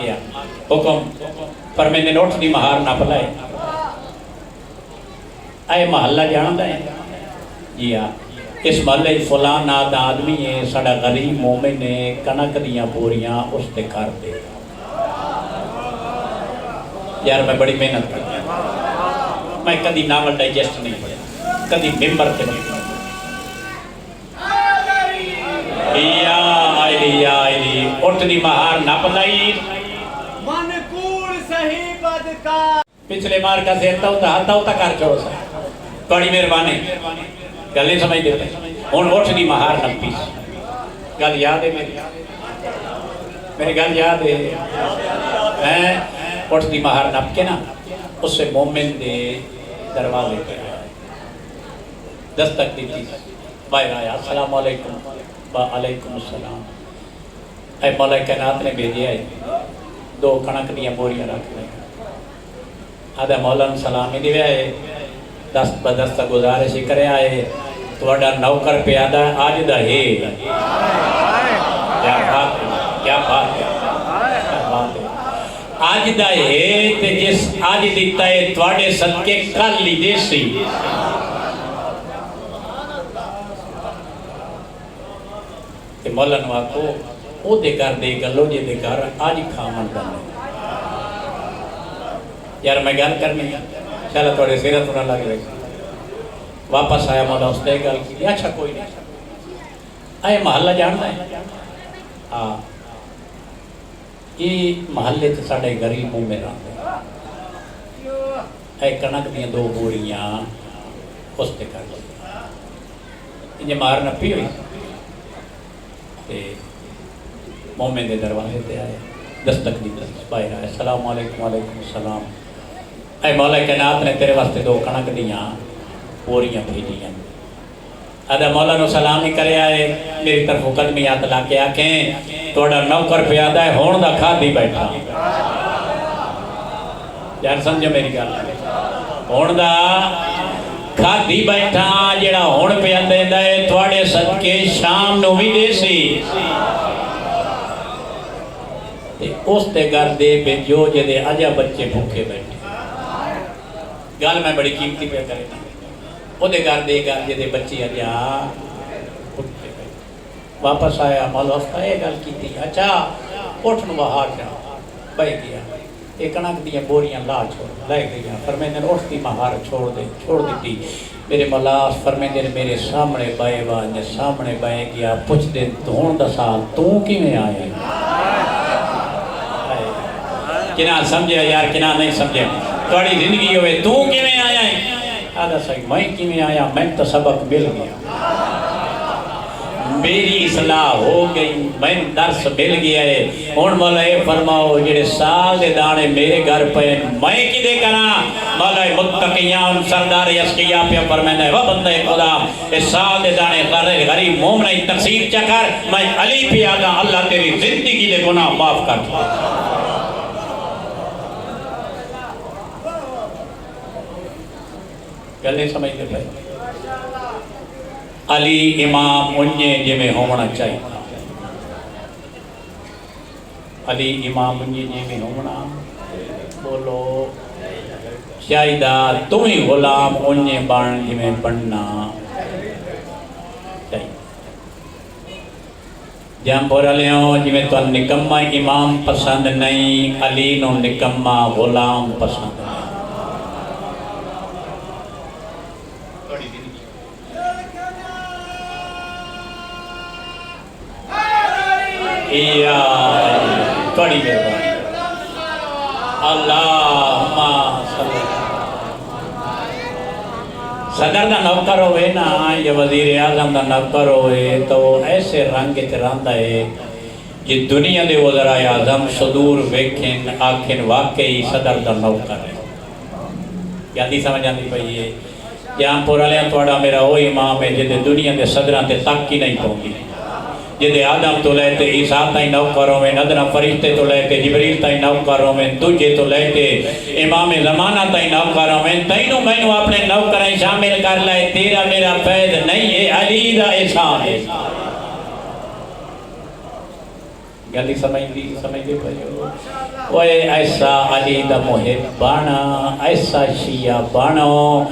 گیا حکم فرمیندے نوٹ دی مہار نہ پلائے اے محلہ جاندہ ہے جی ہاں اس محلے فلان آدھا آدمی ہے ساڑا غریب مومن ہے کنک دیاں پوریاں اس تے کر دے یار میں بڑی محنت کرتا میں کدی ناول ڈائجسٹ نہیں پڑھا کدی ممبر کے نہیں پڑھا یا آئلی اٹھ دی مہار نہ پلائی منقول صحیح بدکار پچھلے مار کا زیرتا ہوتا کر چھوڑ سا بڑی مہربانی گل نہیں سمجھ دیتے ہون اٹھ دی مہار نہ پیس گل یاد ہے میری گل یاد ہے اٹھ دی مہار نپ کے نا اس سے مومن دے دروازے پہ آیا دستک دی تھی باہر آیا السلام علیکم وعلیکم السلام اے مولا کائنات نے بھیجے آئے 2 کھنک دیاں بوریاں رکھ لیں آدھا مولا نے سلامی دے آئے دست بدست گزارش کرے آئے تھوڑا نوکر پیادہ آج دا ہے کیا بات ہے کیا بات ہے آج دا ہے تے جس آج دیتا ہے تھوڑے صدقے کل لی دے سی تے مولا نو آکو او دے کر دے گلو جے دے کر آج کھامن کرنے یار میں گل کرنی چلو تھوڑے سیرت نہ لگ رہے واپس آیا مولا اس نے گل کی اچھا کوئی نہیں آئے محلہ جاننا ہے ہاں یہ محلے سے ساڑھے غریب میں رہتے اے کنک دیاں 2 بوریاں اس نے کر لی انہیں مار نپی ہوئی تے مومن دے دروازے تے آئے دستک دی باہر آئے السلام علیکم وعلیکم السلام اے مولا کائنات نے تیرے واسطے 2 کنک دیاں بوریاں بھیجیاں آدھا مولا نو سلام ہی کرے آئے میری طرف قدمی ہاتھ لا کے آکھیں توڑا نوکر پیادہ ہے ہون دا کھا دی بیٹھا یار سمجھو میری گل ہون دا کھا دی بیٹھا جڑا ہون پیادہ ہے توڑے صدقے شام نو بھی دے سی اس تے گھر دے بے جو جے دے آجا بچے بھوکے بیٹھے گل میں بڑی قیمتی پہ کرے نا وہ دے گھر دے گھر جے دے بچے آجا بھوکے بیٹھے واپس آیا مولا اس کا یہ گل کی تھی اچھا اٹھ نو باہر جا بہ گیا ایک کنک دیاں بوریاں لا چھوڑ لے گیا فرمیندے اٹھ دی مہار چھوڑ دیتی میرے مولا فرمیندے میرے سامنے بائے وانے سامنے بائے گیا پوچھ دے دھون دا سال تو کی میں آئے کنا سمجھے یار کنا نہیں سمجھے توڑی زندگی ہوئے تو کی میں آیا ہے آدھا صحیح میں کی میں آیا میں تو سبق مل گیا میری اصلاح ہو گئی میں درس مل گیا ہے اور مولا اے فرماؤ جڑے سال دے دانے میرے گھر پہ میں کی دے کرا مولا متقیان سردار یسقیہ پہ فرمائنا ہے وہ بندہ خدا اس سال دے دانے غریب مومنہ تقسیم چکر میں علی پہ آگا اللہ تیری زندگی دے گناہ معاف کر گل نہیں سمجھتے پہ علی امام انجے جے میں ہونا چاہیے علی امام انجے جے میں ہونا بولو شاہدہ تمہیں غلام انجے بان جے میں بننا چاہیے جہاں پورا لے ہوں جی میں تو نکمہ امام پسند نہیں علی نو نکمہ غلام پسند نہیں توڑی مہربانی اللہم صلی صدر دا نوکر ہوئے نا یا وزیر اعظم دا نوکر ہوئے تو ایسے رنگ اتراندہ ہے یہ دنیا دے وزراء اعظم صدور ویکھن آکھن واقعی صدر دا نوکر ہے یادی سمجھ آندی پئی ہے جہاں پورا لیا توڑا میرا وہ امام ہے جدے دنیا دے صدران تے تک کی نہیں پہنگی جدے آدم تو لیتے عیسیٰ تائیں نوکروں میں ندنہ فرشتے تو لیتے جبریل تائیں نوکروں میں تجھے تو لیتے امام زمانہ تائیں نوکروں میں تینوں میں نو اپنے نوکریں شامل کر لائے تیرا میرا فیض نہیں ہے علی دا احسان ہے گلی سمجھ دی پہلو وہ ایسا علی دا محب بانا ایسا شیعہ بانو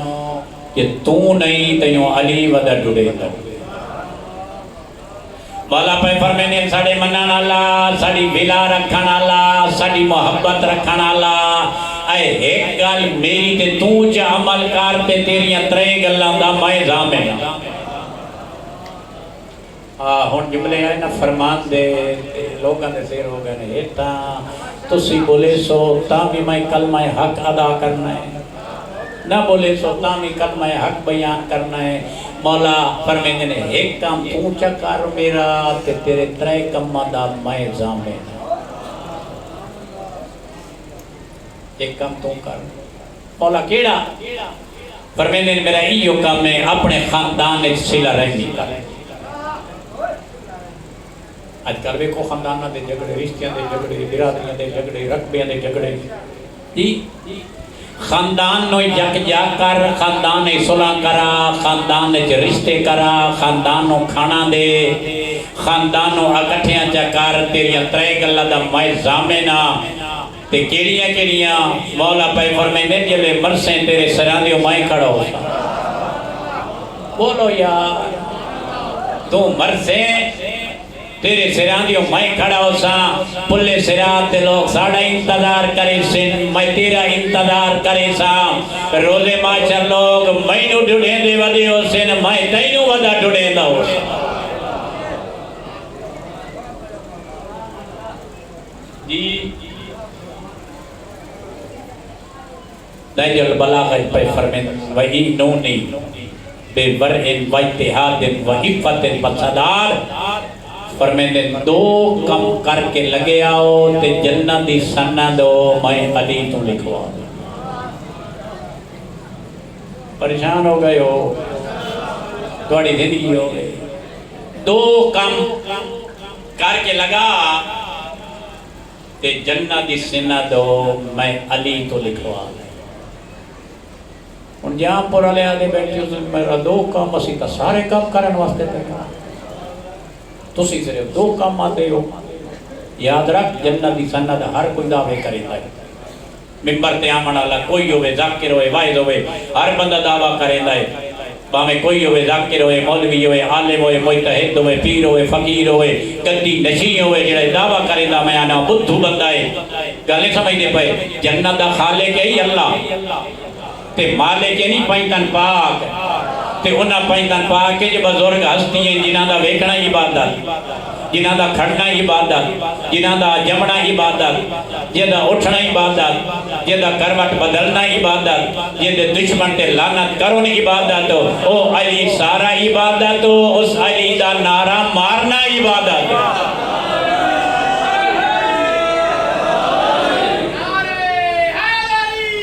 کہ تو نہیں تینوں علی ودا ڈوڑے لو مولا پہ فرمینے ساڑے منان اللہ ساڑی بلا رکھن اللہ ساڑی محبت رکھن اللہ اے ایک گل میری تے تو چا عمل کرتے تیریاں 3 گلاں دا میں زامن ہون جملے آئے نا فرمان دے لوگاں دے سیر ہو گئے نے ہیتا تسی بولے سو تا بھی میں کلمہ حق ادا کرنا ہے نہ بولے سو تا بھی کلمہ حق بیان کرنا ہے مولا فرمیندے نے ایک کام پونچا کر میرا تے تیرے 3 کمہ دا میں زامن ایک کام تو کر مولا کیڑا فرمیندے نے میرا ایو کام میں اپنے خاندان ایک صلہ رحمی کر آج کل بھی کو خاندانہ دے جھگڑے رشتیاں دے جھگڑے برادریاں دے جھگڑے رقبیاں دے جھگڑے جی خاندان نو یکجا کر، خاندان صلح کرا، خاندان رشتے کرا، خاندان نو کھانا دے، خاندان نو اکٹھیاں چا کر، تیریاں ترے گلہ دا میں زامنہ تے کیڑیاں مولا پہ فرمائندے جلے مرسیں تیرے سران دیو میں کھڑا ہو سا بولو یار تو مرسیں تیرے سران دیو میں کھڑا ہو سا پلے سران تے لوگ ساڑھا انتظار کرے سن میں تیرا انتظار کرے سا روزے ماچر لوگ میں نو ڈھڑیں دے ودے ہو سن میں تینو ودا ڈھڑیں دا ہو سا جی نجل البلاغت پہ فرمین وَإِنُونِ بِوَرْءٍ وَإِتِحَادٍ وَحِفَةٍ وَصَدَار فرمین دو کم کر کے لگے آؤ تے جنتی سنہ دو میں علی تو لکھوا پریشان ہو گئے ہو تھوڑی زندگی ہو گئے دو کم کر کے لگا تے جنتی سنہ دو میں علی تو لکھوا ان جہاں پر علیہ آدھے بیٹھے ہو میرا دو کام اسی تا سارے کام کرن واسطے دیکھا تو سی صرف دو کام آتے ہو یاد رکھ جنتی سند ہر کوئی دعوے کرے دائے ممبر تے آمن اللہ کوئی ہوئے ذاکر ہوئے وائد ہوئے ہر بندہ دعویٰ کرے دائے باہمیں کوئی ہوئے ذاکر ہوئے مولوی ہوئے عالم ہوئے مجتہد ہوئے پیر ہوئے فقیر ہوئے گدی نشی ہوئے جڑے دعویٰ کرے دا میں آنا بدھو بندائے گالے سمجھنے پہ جنت دا خالق ہے اللہ تے مالک نہیں پینتن پاک تے انہاں پینتن پاک کے جو بزرگ ہستی ہیں جنہاں دا ویکھنا عبادت جنہاں دا کھڑنا عبادت جنہاں دا جمنا عبادت جنہاں دا اٹھنا عبادت جنہاں دا کروٹ بدلنا عبادت جنہاں دا دشمن تے لعنت کرون عبادت او علی سارا عبادت اس علی دا نعرہ مارنا عبادت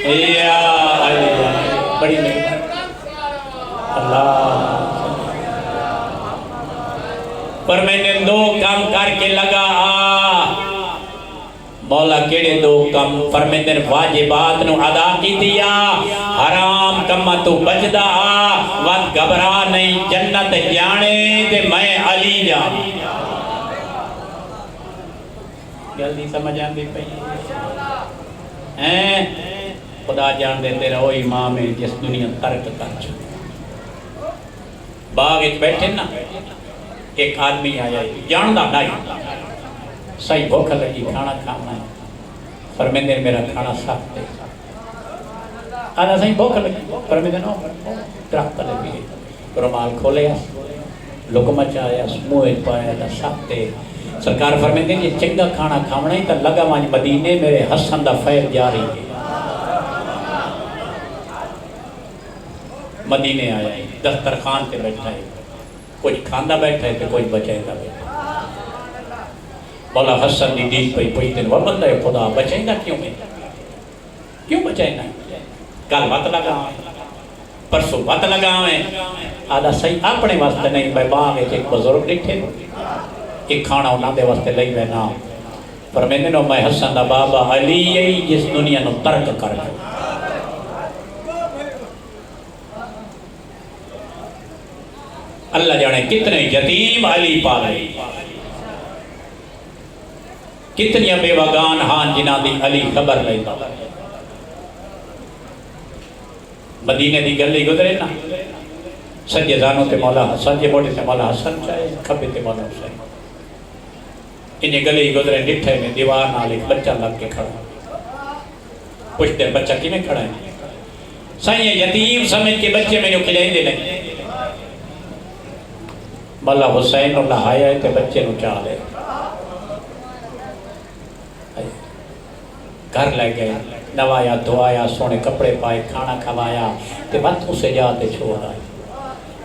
یا بڑی اللہ پر میں نے دو کام کر کے لگا مولا کیڑے دو کام پر میں نے واجبات نو ادا کی دیا حرام کم تو بچدا وقت گھبرا نہیں جنت جانے دے میں علی جان جلدی سمجھ آندی پئی ہیں خدا جان دے تیرا وہ امام ہے جس دنیا ترک کر چکا باغ ایک بیٹھے نا ایک آدمی آیا جاندہ نہیں صحیح بھوکھ لگی کھانا کھانا ہے فرمیندے میرا کھانا سخت ہے آدھا صحیح بھوکھ لگی فرمیندے نو درخت لگی رمال کھولے لکمہ چاہیا سموہ پایا سخت ہے سرکار فرمیندے یہ چنگا کھانا کھانا ہے تا لگا مانج مدینے میرے حسن دا فیل جاری ہے مدینے آیا ہے دسترخوان تے بیٹھا ہے کچھ کھاندہ بیٹھا ہے تے کچھ بچائے گا بیٹھا مولا حسن دی دین پہ پوئی دن وہ بندہ ہے خدا بچائے گا کیوں بچائے گا کل وقت لگا ہوئے پرسو وقت لگا ہوئے آدھا صحیح اپنے واسطے نہیں بھائی باغ ایک بزرگ لکھے ایک کھانا انہاں دے واسطے لئی بے نا پر میں نے نو میں حسن دا بابا علی یہی جس دنیا نو ترک کر گئے اللہ جانے کتنے یتیم علی پالے کتنی بے وگان ہاں جنہ دی علی خبر لیتا مدینے دی گلی گزرے نا سجے زانوں تے مولا حسن جے موٹے تے مولا حسن چاہے کھبے تے مولا حسین انہیں گلی گزرے ڈٹھے میں دیوار نال ایک بچہ لگ کے کھڑا پوچھتے بچہ کی میں کھڑا ہے سائیں یتیم سمجھ کے بچے میں جو کھلائیں دے لیں مولا حسین اللہ آیا ہے تے بچے نو چاہ لے گھر لے گئے نوایا دعایا سونے کپڑے پائے کھانا کھوایا تے وقت اسے جاتے چھوڑ آئے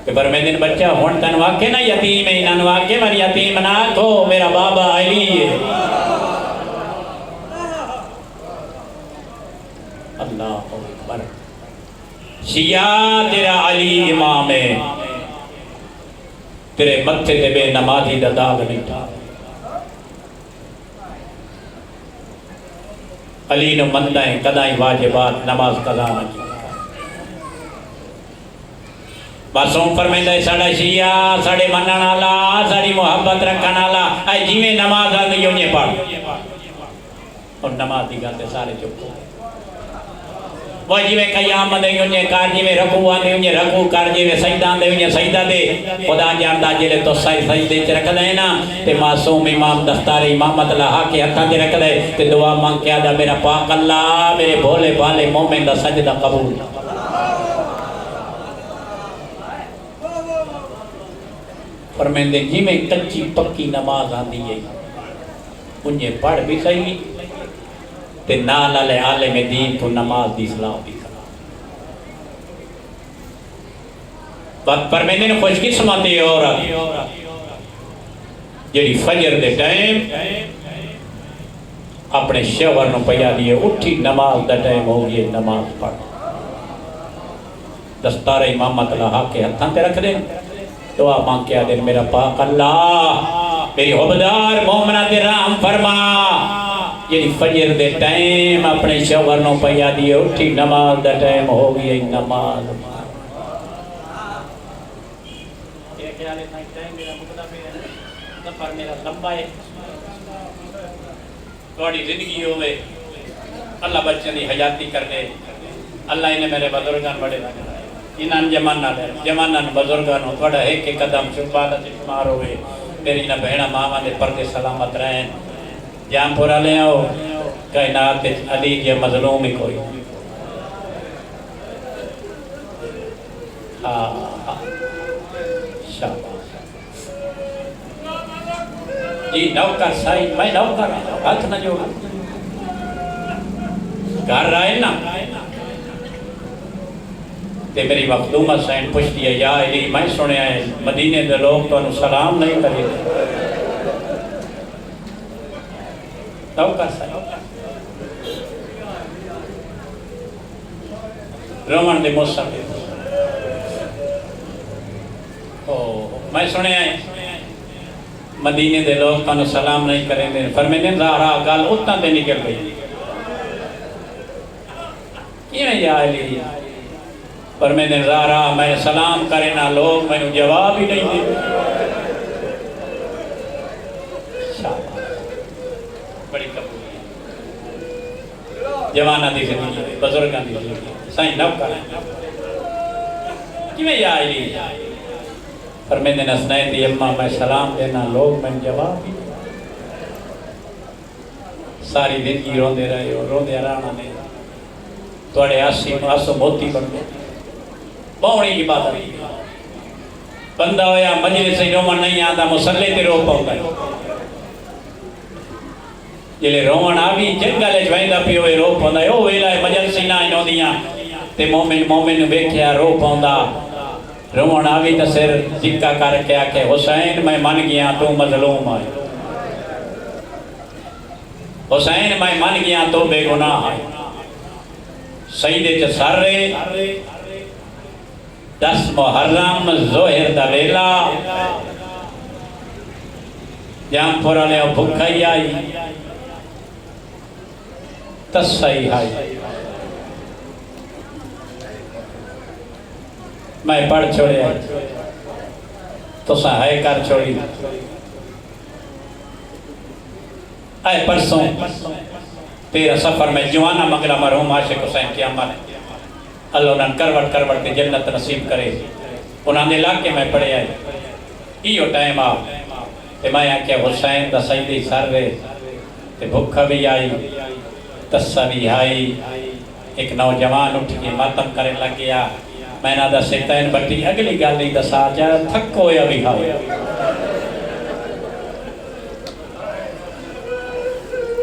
کہ پر میں دن بچہ ہون تن واقع نا یتیم ہے انہاں واقع من یتیم نہ کھو میرا بابا علی ہے اللہ اکبر شیعہ تیرا علی امام ہے تیرے متھے تے بے نمازی دا داغ نہیں تھا علی نو مندائیں قدائیں واجبات نماز قضا نہ کی معصوم فرمائندا ہے ساڈا شیعہ ساڈے منن والا ساڈی محبت رکھن والا اے جویں نماز آندی اونجے پڑھ اور نماز دی گل تے سارے چپ ہو وہ جویں قیام دے اونجے کر جویں رکوع آندے اونجے رکوع کر جویں سجدہ دے اونجے سجدہ دے خدا جاندا جلے تو سجدے وچ رکھ دے نا تے معصوم امام دفتر امامت لہا کے ہتھاں تے رکھ دے تے دعا مانگ کے آدا میرا پاک اللہ میرے بھولے بھالے مومن دا سجدہ قبول فرمیندے جی میں کچی پکی نماز آندی ہے انہیں پڑھ بھی صحیح تے نال علی عالم دین تو نماز دی صلاح بھی بات فرمیندے نے خوش قسمت ہے عورت جڑی فجر دے ٹائم اپنے شوہر نو پیا دیے اٹھی نماز دا ٹائم ہو گئی نماز پڑھ دستار امامت لہا کے ہتھاں تے رکھ دے دعا مانگ کے آدھے میرا پاک اللہ میری حبدار مومنہ دے رحم فرما یعنی فجر دے ٹائم اپنے شوہر نو پیا دیے اٹھی نماز دا ٹائم ہو گئی نماز سفر میرا لمبا ہے تھوڑی زندگی ہوئے اللہ بچوں دی حیاتی کر دے اللہ انہیں میرے بزرگان بڑے لگا انہاں جمانہ بزرگانوں تھوڑا ایک ایک قدم شفاعت شمار ہوئے میری نہ بہنا ماما دے پردے سلامت رہیں جام پورا لے آؤ کائنات علی جے مظلوم ہی کوئی شاباش جی نوکر سائی میں نوکر ہاتھ نہ جوڑا گھر رائے نا تے میری مخدومہ سین پوچھتی ہے یا علی میں سنے آئے مدینے دے لوگ تو انہوں سلام نہیں کرے توقع سائے رومن دے موسیٰ میں سنے آئے مدینے دے لوگ تو انہوں سلام نہیں کریں دے فرمینے زہرا گال اتنا دے نکل گئی کیوں یا علی پر میں نے زہرا میں سلام کرنا لوگ میں نے جواب ہی نہیں دے بڑی قبولی جوانہ دی زندگی بزرگان دی زندگی سائن نو کریں کیوں یا علی پر میں نے نسنائے دی اممہ میں سلام دینا لوگ میں نے جواب ہی ساری زندگی رو دے رہے ہو رو دے رانا نے توڑے آسو موتی بن گئے بہنی کی بات ہے بندہ ہویا مجلس سے رومن نہیں آتا مسلح تے رو پاؤں گا جلے رومن آبی جنگلے جوائندہ پی ہوئے رو پاؤں گا او ویلہ مجلس سے نہ انہوں دیاں تے مومن بیکھیا رو پاؤں گا رومن آبی تا سر ذکا کر کے آکے حسین میں من گیا تو مظلوم آئے حسین میں من گیا تو بے گناہ آئے سیدے چا سر رہے 10 محرم ظہر دا لیلہ جام پورا لے بھکھا ہی آئی تسائی آئی میں پڑھ چھوڑے آئی تو سہائے کر چھوڑی آئے پرسوں 13 سفر میں جوانا منگلہ مرحوم عاشق حسین کی امہ نے اللہ انہاں کروٹ کے جنت نصیب کرے انہاں نے علاقے میں پڑھے آئے ایو ٹائم آؤ تے میں آکے حسین دا سیدی سر رہے تے بھکھا بھی آئی تسا بھی آئی ایک نوجوان اٹھ کے ماتم کرے لگ گیا میں نہ دا سیتین بٹی اگلی گالی دا ساجا تھکو یا بھی ہاؤ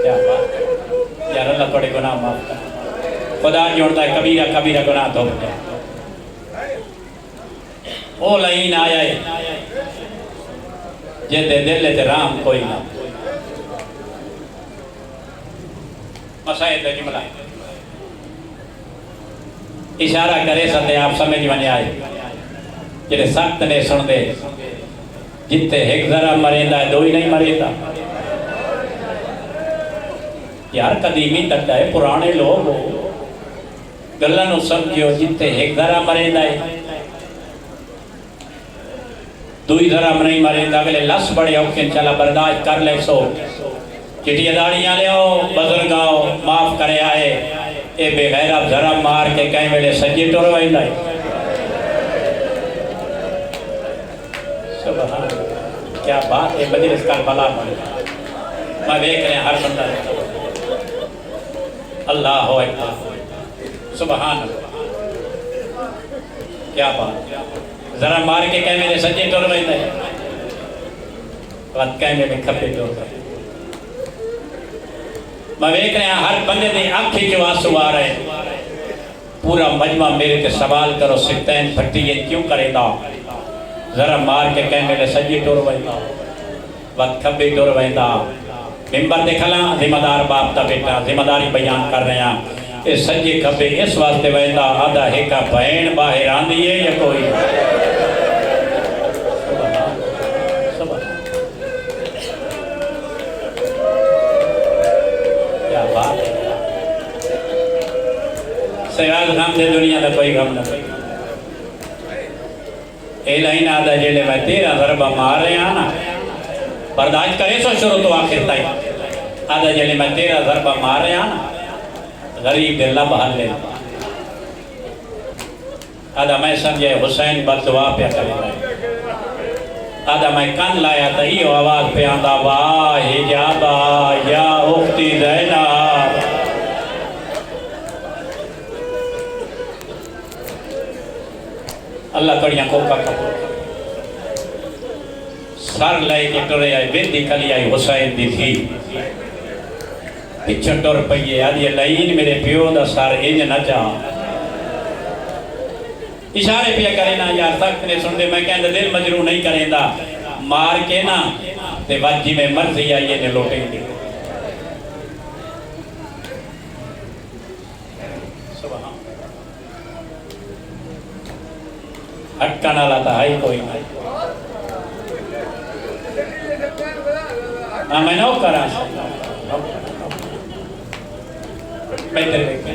کیا بات یار اللہ توڑے گناہ معاف کر خدا جوڑتا ہے کبیرہ گناہ تو او لئین آیا ہے جیتے دل تے رام کوئی نہ مسائل دے جملہ اشارہ کرے ستے آپ سمجھ بنے آئے جنہیں سخت نے سن دے جتے ایک ذرا مریندا ہے دو ہی نہیں مریندا یار قدیمی تک ہے پرانے لوگ ہو گلہ نو سمجھو جتے ایک ذرا مرے دائے دوئی ذرا نہیں مرے دا اگلے لس بڑے اوکن چلا برداشت کر لے سو چٹی داڑیاں لے ہو بزرگ آؤ معاف کرے آئے اے بے غیر اب ذرا مار کے کہیں میرے سجی ٹور وائن دائے سبحان کیا بات ہے مجلس کا بلا پڑے میں دیکھ رہے ہیں ہر بندہ اللہ ہو اکبر سبحان اللہ کیا بات ذرا مار کے کہیں میرے سجی ٹور وائن دائے بات کہیں میرے کھپے ٹور وائن میں دیکھ رہے ہیں ہر بندے دے آنکھیں جو آنسو آ رہے ہیں پورا مجمع میرے تے سوال کرو سکتین پھٹی یہ کیوں کرے دا ذرا مار کے کہیں میرے سجی ٹور وائندا وقت کھبی ٹور وائندا ممبر دکھلا ذمہ دار باپ تا بیٹا ذمہ داری بیان کر رہے ہیں اس سجی کھبی اس واسطے وائندا آدھا ایکا بہن باہر آندھی ہے یا کوئی سیاد غم دے دنیا دا کوئی غم نہ کوئی اے لائن آدھا جیلے میں تیرا ضربہ مار رہے ہیں نا برداشت کرے سو شروع تو آخر تائی آدھا جیلے میں تیرا ضربہ مار رہے ہیں نا غریب دے لب حل لے آدھا میں سمجھے حسین بد دعا پہ کرے لائے آدھا میں کن لایا تا ہی آواز پہ آدھا واہ حجابہ یا اختی زینب اللہ کڑیاں کوکا کپور سر لائے کے ٹورے آئے بیندی کلی آئی حسین دی تھی پچھن ٹور پئیے آدھی لائن میرے پیو دا سر انج نہ جا اشارے پیا کرے نا یار سخت نے سن دے میں کہنے دل مجروع نہیں کریں دا مار کے نا تے وجی میں مرضی آئیے نے لوٹیں گے ہٹکانا لاتا ہے کوئی نہیں میں نو کرا بہتر دیکھیں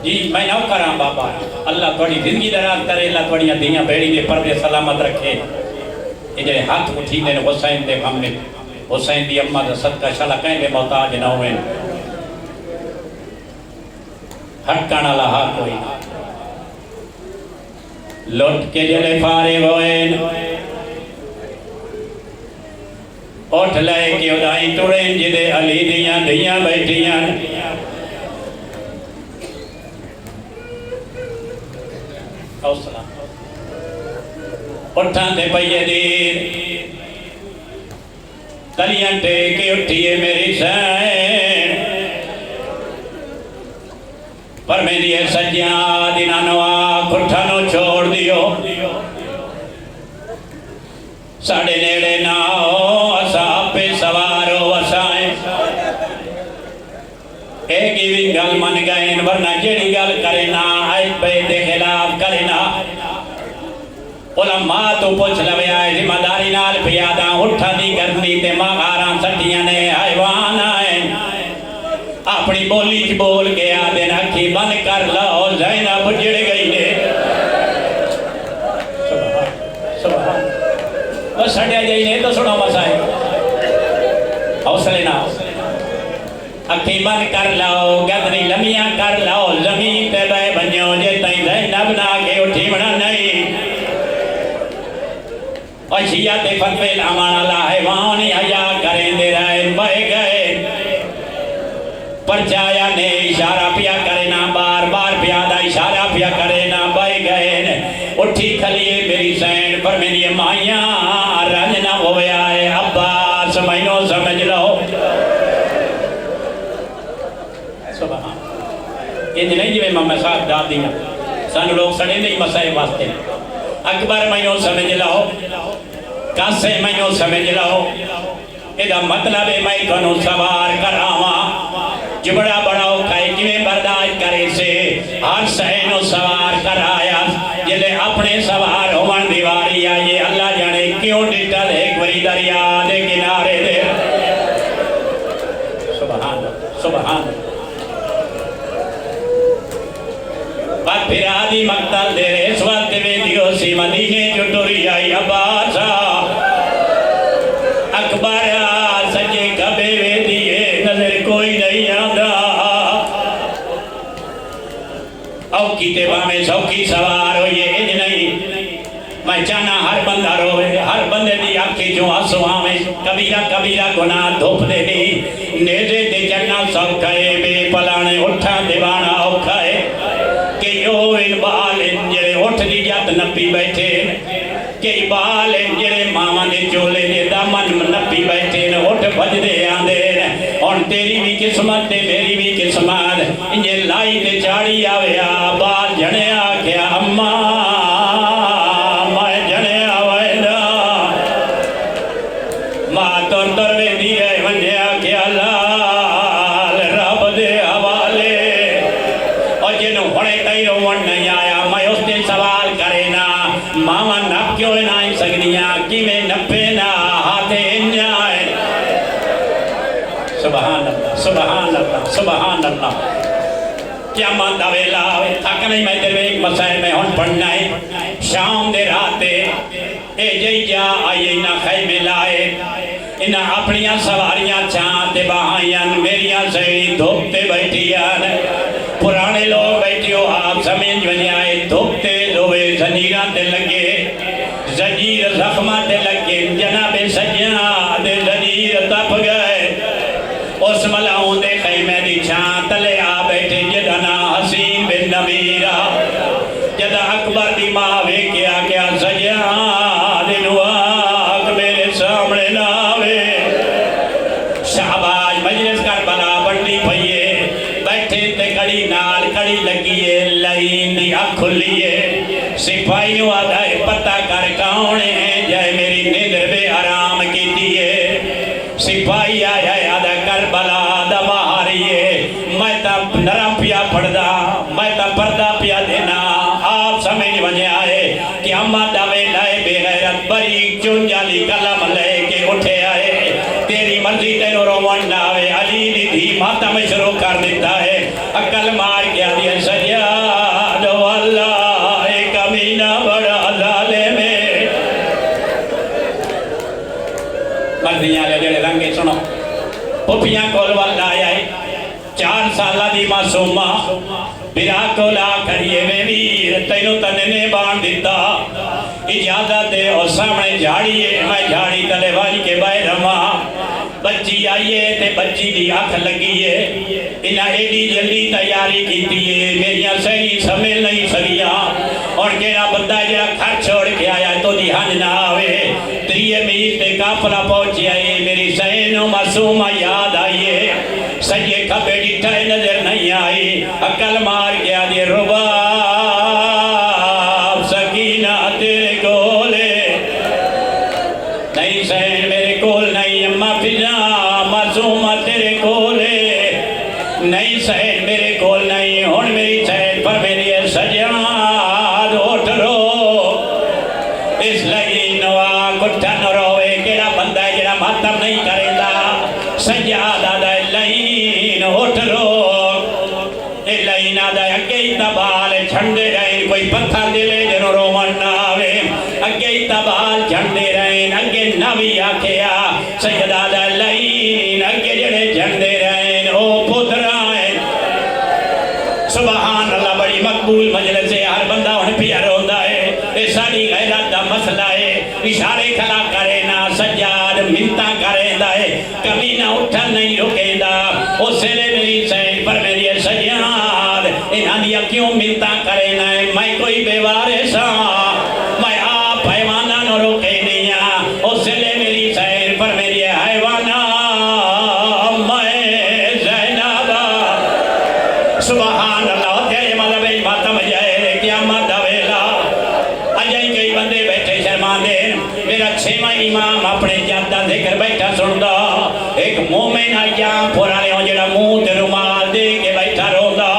جی میں نو کرا بابا اللہ تھوڑی زندگی دراز کرے اللہ تھوڑی دیاں بیڑی دے پردے سلامت رکھے یہ جڑے ہاتھ اٹھی دے حسین دے غم میں حسین دی اماں دا صدقہ شالا کہیں دے محتاج نہ ہوئے ہٹکانا لہا کوئی لوٹ کے جلے فارغ ہوئے اٹھ لائے کہ ادائی ٹوڑیں جدے علی دیاں دیاں بیٹھیاں حوصلہ اٹھاں دے پئیے دیر تلیاں ٹیکے اٹھیے میری سین پر میں دیئے سجیاں دینا نوا کھٹھانو چھوڑ دیو ساڑے نیڑے ناؤ اسا پہ سوارو اسائیں ایک ہی بھی گل من گئیں ورنہ جڑی گل کرنا آئے پہ دے خلاف کرنا علماء تو پوچھ لوے آئے ذمہ داری نال پیاداں اٹھا دی کرنی تے مغاراں سٹیاں نے حیوان آئیں اپنی بولی چ بول کے آدھے اکھی بند کر لو زینب جڑ گئی نے سبحان بس ہٹیا جائی نے تو سنو مسائل حوصلے نہ اکھی بند کر لو گدنی لمیاں کر لو زمین تے بے بنیو جے تائیں زینب نہ کے اٹھی بنا نہیں اور شیعہ تے فتوے لامان اللہ حیوانی حیا کریں دے رہے بے گئے پرچایا نے اشارہ پیا کرنا بار بار پیادہ اشارہ پیا کرنا بھائی گئے اٹھی کھلیے میری سین پر میری مائیاں رنج نہ ہوئے آئے عباس مینوں سمجھ لو سبحان یہ نہیں جو امام صاحب ڈال دیا سن لوگ سڑے نہیں مسائے واسطے اکبر مینوں سمجھ لو کاسے مینوں سمجھ لو یہ مطلب ہے میں تھانوں سوار کراواں جبڑا بڑاؤ کھائے جویں برداشت کرے سے ہر سہنوں سوار کرایا جلے اپنے سوار ہومن دیواری آئیے اللہ جانے مینوں ڈٹل ایک وری دریا دے کنارے دے سبحان سبحان بات پھر آدھی مقتل دے رہے اس وقت میں دیو سی مدینے جو ٹوری آئی عباسا اکبر سجے کبے وے دیئے نظر کوئی نہیں آدھا او کیتے باہمیں سوکی سوار ہو یہ انج نہیں میں چاہنا ہر بندہ روے ہر بندے دی آنکھیں جو آنسو آمیں کبیرہ کبیرہ گناہ دھوپ دے دی نیزے دے جنہ سوکھائے بے پلانے اٹھا دیوانا اوکھائے کہ یو ان بال انجرے اٹھ دی جات نپی بیٹھے کہ بال انجرے ماما نے چولے دے دامن نپی بیٹھے اٹھ بھج دے آندے اور تیری بھی قسمت دے میری بھی قسمت انجے لائی دے چاڑی آویا بال جھنے آکھیا اممہ میں جھنے آوائدہ ماں تر تروے دیئے منجے آکھیا لال رب دے حوالے اور جنہوں ہوڑے کئی رومن نہیں آیا میں اس نے سوال کرے نا ماما نپ کیوں نائیں سکدیاں کی میں نپے نا ہاتھے انجائے سبحان اللہ سبحان اللہ سبحان اللہ کیا ماندہ ویلا ہوئے تھاک نہیں میں تیرے ایک مسائل میں ہون پڑھنا ہے شام دے راتے اے جئی جا آئیے نہ خیمے لائے انہا اپنیاں سواریاں چاہتے بہائیاں میریاں سہی دھوپتے بیٹھیاں پرانے لوگ بیٹھیو آپ سمجھ بنی آئے دھوپتے دوئے زنجیران دے لگے زنجیر زخمہ دے لگے جناب سجیاں دے زنجیر تپ گئے اس ملاؤں دے خیمے دی چھان تلے آ بیٹھے جدنا حسین بن نمیرہ جدہ اکبر دی ماوے کیا کیا سجیاں دے نواق میرے سامنے ناوے شہباز مجلس کربلا بڑھنی پھئیے بیٹھے تے کڑی نال کڑی لگیے لائن دی آنکھ کھلیے سپاہیوں آدھائے پتہ کر کاؤنے ہیں جائے میری نیندر بے آرام کی دیئے سپاہی آیا آدھا کربلا آدھا باہریے میں تا نرم پیا پڑھدا میں تا پردہ پیا دینا آپ سمجھ بنے آئے کہ اممہ دعوے لائے بے غیرت بری چون جالی کلم لے کے اٹھے آئے تیری مرضی تینو روان ناوے علی دی دھی ماتا میں شروع کر دیتا ہے اکل مار کیا دیا سجاد واللہ ایک امینہ بڑا ظالم ہے مرضیاں لے جڑے رنگے سنو پپیاں کول والدہ آئے 4 سالہ دی معصومہ برا کولا کریے میں ویر تینو تننے بان دیتا اجازت دے اور سامنے جھاڑیے میں جھاڑی تلے والی کے بائے رما بچی آئیے تے بچی دی آنکھ لگیے انہا ایڈی جلدی تیاری کی دیئے میریاں سہی سمیل نہیں سریاں اور کہنا بندہ جڑا گھر چھوڑ کے آیا تو دی ہنج نہ آوے 3 میل تے کافلہ پہنچی آئیے میری سہینو معصومہ یاد آئیے سجے کھپے ڈٹھائے نظر نہیں آئی عقل مار گیا دی رباب سکینہ تیرے کولے نہیں سہین میرے کول نہیں اممہ فضا معصومہ تیرے کولے نہیں سہین میرے کول نہیں ہون میری سہین پر میری سجاد اٹھ رو اس لئی نوا کٹھن روے کیڑا بندہ ہے جڑا ماتم نہیں کرے دا سجاد آدھا لین اٹھ رو اے لین آدھا اگے تبال جھنڈے رہے کوئی پتھر دلے جنو رومن نہ آوے اگے تبال جھنڈے رہے اگے نوی آکھیا سجاد آدھا لین اگے جڑے جھنڈے رہے او پترائیں سبحان اللہ بڑی مقبول مجلس ہے ہر بندہ ان پیا روندہ ہے اے ساری غیرت دا مسئلہ ہے اشارے کھلا کرے نا سجاد منتہ کرے دا ہے کبھی نہ اٹھا نہیں رکے دا اس سے لے میری سین پر میری سجاد انہاں دیا کیوں منتہ کرے نا ہے میں کوئی بیوارے سا میں آپ حیوانہ نہ روکے دیا اس سے لے میری سین پر میری حیوانہ میں زینبہ سبحان اللہ تیرے مذہب ماتم جائے قیامت دویلا اجائی کئی بندے بیٹھے شرمان دے میرا 6واں امام اپنے جادہ ذکر بیٹھا سندا ایک مومن آیام پرانے ہوں جڑا منہ تے رومال دے کے بیٹھا روندا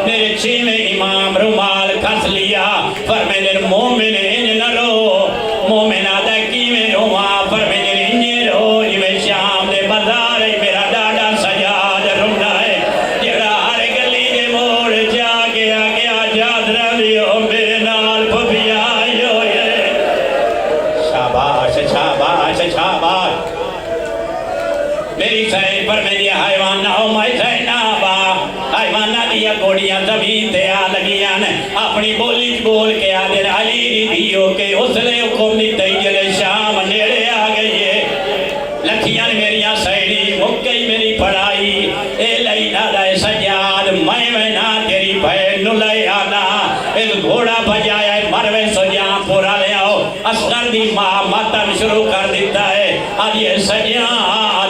میرے 6ویں امام رومال کھس لیا فرمائے مومن ان نہ رو مومن آدھا کی میں رومال شاباش میری سائن پر میں دیا حیوان نہ ہو میں زینابا حیوانہ دیا گوڑیاں زمین تے آ لگیاں اپنی بولی بول کے آدھر علی دی دیو کے اس لے حکم دیتے جلے شام نیڑے آ گئیے لکھیاں میریاں سائنی مک گئی میری پڑھائی اے لئی دادا سجاد میں نا تیری بہن نو لے آنا ایک گھوڑا بجایا ہے مروے سجاں پورا لے آؤ اصغر دی ماں ماتم شروع کر دیتا ہے آج یہ سجاں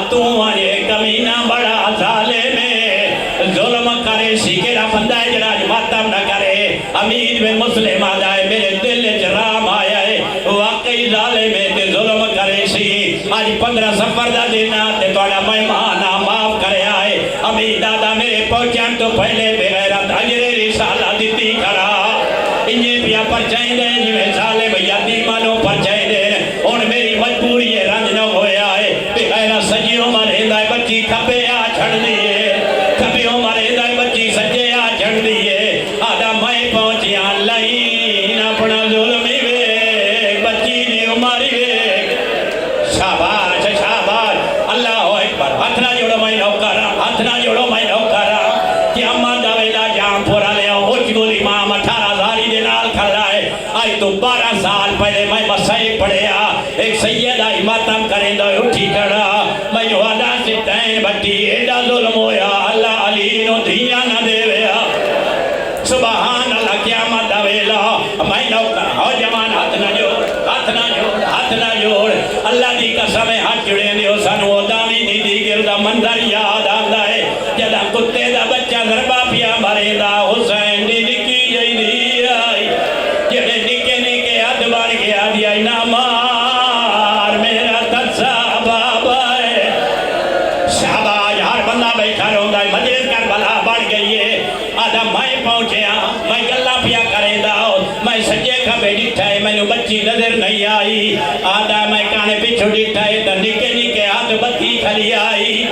تو آنے کمینہ بڑا ظالم ہے ظلم کرے سیکھیرا بندہ ہے جراج ماتم نہ کرے امید میں مسلم آ جائے میرے دل جرام آیا ہے واقعی ظالم ہے تے ظلم کرے سی آج 15 سفر دا دینا تے توڑا مہمانہ معاف کرے آئے امید دادا میرے پہنچان تو پہلے بغیرت اجر رسالہ دیتی کرا انہیں پیا پرچائیں دے جویں ظالم یتیمانوں پرچائیں دے ان میری مجبوری رنج نہ ہویا ہے بغیرت سجیوں مرے دائے بچی کھپے آ چھڑ دیئے کھپیوں مرے دائے بچی سجے آ چھڑ دیئے آدھا میں پہنچیاں لائن اپنا ظلمی وے بچی دی عماری وے شاباش شاباش اللہ اکبر ہاتھ نہ جوڑو میں نوکرہ ہاتھ نہ جوڑو میں نوکرہ کہ اماں دا ویلا جام پورا لے آؤ اچھ گول امام 18 سالی دے نال کھڑا ہے آئی تو 12 سال پہلے میں مسائل پڑھیا ایک سیدہ ماتم کریں دو اٹھی کھڑا میں وعدہ سے تین بٹی ایڈا ظلم ہویا اللہ علی نو دھیا نہ دے ویا سبحان اللہ قیامت دا ویلا میں نوکر ہو جوان ہاتھ نہ جوڑ ہاتھ نہ جوڑ ہاتھ نہ جوڑ اللہ دی قسم ہاتھ جڑے دیو سانو دامی دی دی گردہ منظر یاد آندا ہے جدا کتے دا بچہ ضربہ پیا مرے دا حسین دی نکی جائی دی آئی جڑے نکے نکے ہاتھ بڑھ گیا دیا نا مار میرا ترسا بابا ہے شاباش ہر بندہ بیٹھا رہوں گا مجلس کر بلا بڑھ گئی ہے آدھا میں پہنچیا میں گلہ پیا کریں دا میں سجے کھبے ڈٹھا ہے میں نے بچی نظر نہیں آئی آدھا میں کانے پچھو ڈٹھا ہے تو نکے نکے ہاتھ بتی کھلی آئی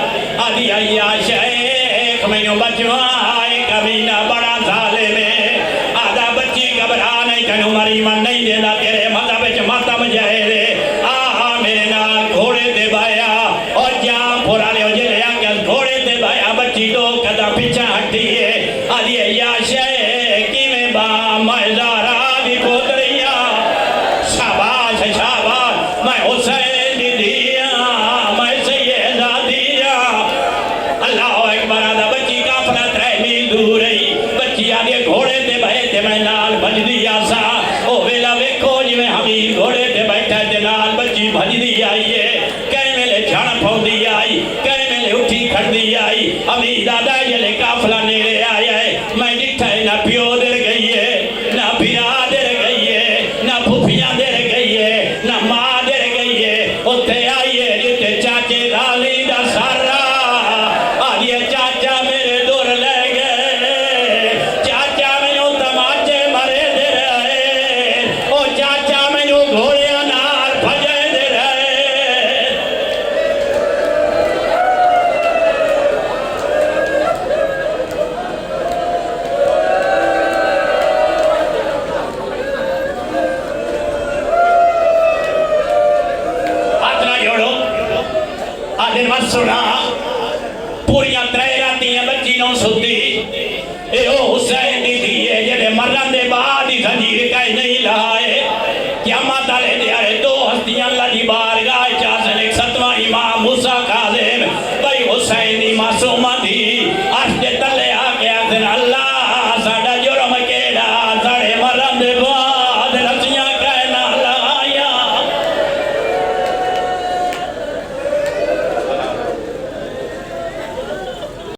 آدھی آئی شیخ میں نے بچوا آئے کبینہ بڑا ظالم ہے آدھا بچی گھبرا نہیں تنو مری من نہیں دینا تیرے مذہب چ ماتم جائے دے آہا میرے نال گھوڑے دے بایا اور جام پھورا لے ہو جلے آگے گھوڑے دے بایا بچی دو قدم پیچھا ہٹی ہے آدھی یا شیخ کی میں با مہزارہ دی پوتریاں شاباش شاباش میں حسین دی دیا میں سیدہ دیا اللہ اکبر آدھا بچی کافلہ 3 میل دور رہی بچی آدھے گھوڑے دے بھائے تے میں نال بھج دیا سا او ویلا ویکھو جی میں حمید گھوڑے تے بیٹھا تے نال بچی بھج دی آئی ہے کہیں میلے جھڑ پھو دی آئی کہیں میلے اٹھی کھڑ دی آئی حمید آدھا جلے کافلہ نیڑے آیا ہے میں ڈٹھا ہے نہ پیو در گئی ہے نہ بھیرا در گئی ہے نہ پھوپھیاں در گئی ہے نہ ماں در گئی ہے اتھے آئی ہے جتے چاچے رالی دا سارا آدھے چاچا میرے دور لے گئے چاچا میں نو تماچے مرے دے رہے او چاچا میں نو گھوڑیاں نار بھجے دے رہے آدھے مت سنا پوریاں 3 راتیاں بچی نو ستی اے او حسین دی دیئے جڑے مرن دے بعد ہی زنجیر کہیں نہیں لائے قیامت آلے دے آئے 2 ہستیاں اللہ دی بارگاہ چاہتے ایک 7واں امام موسیٰ کاظم بھائی حسین دی معصومہ دی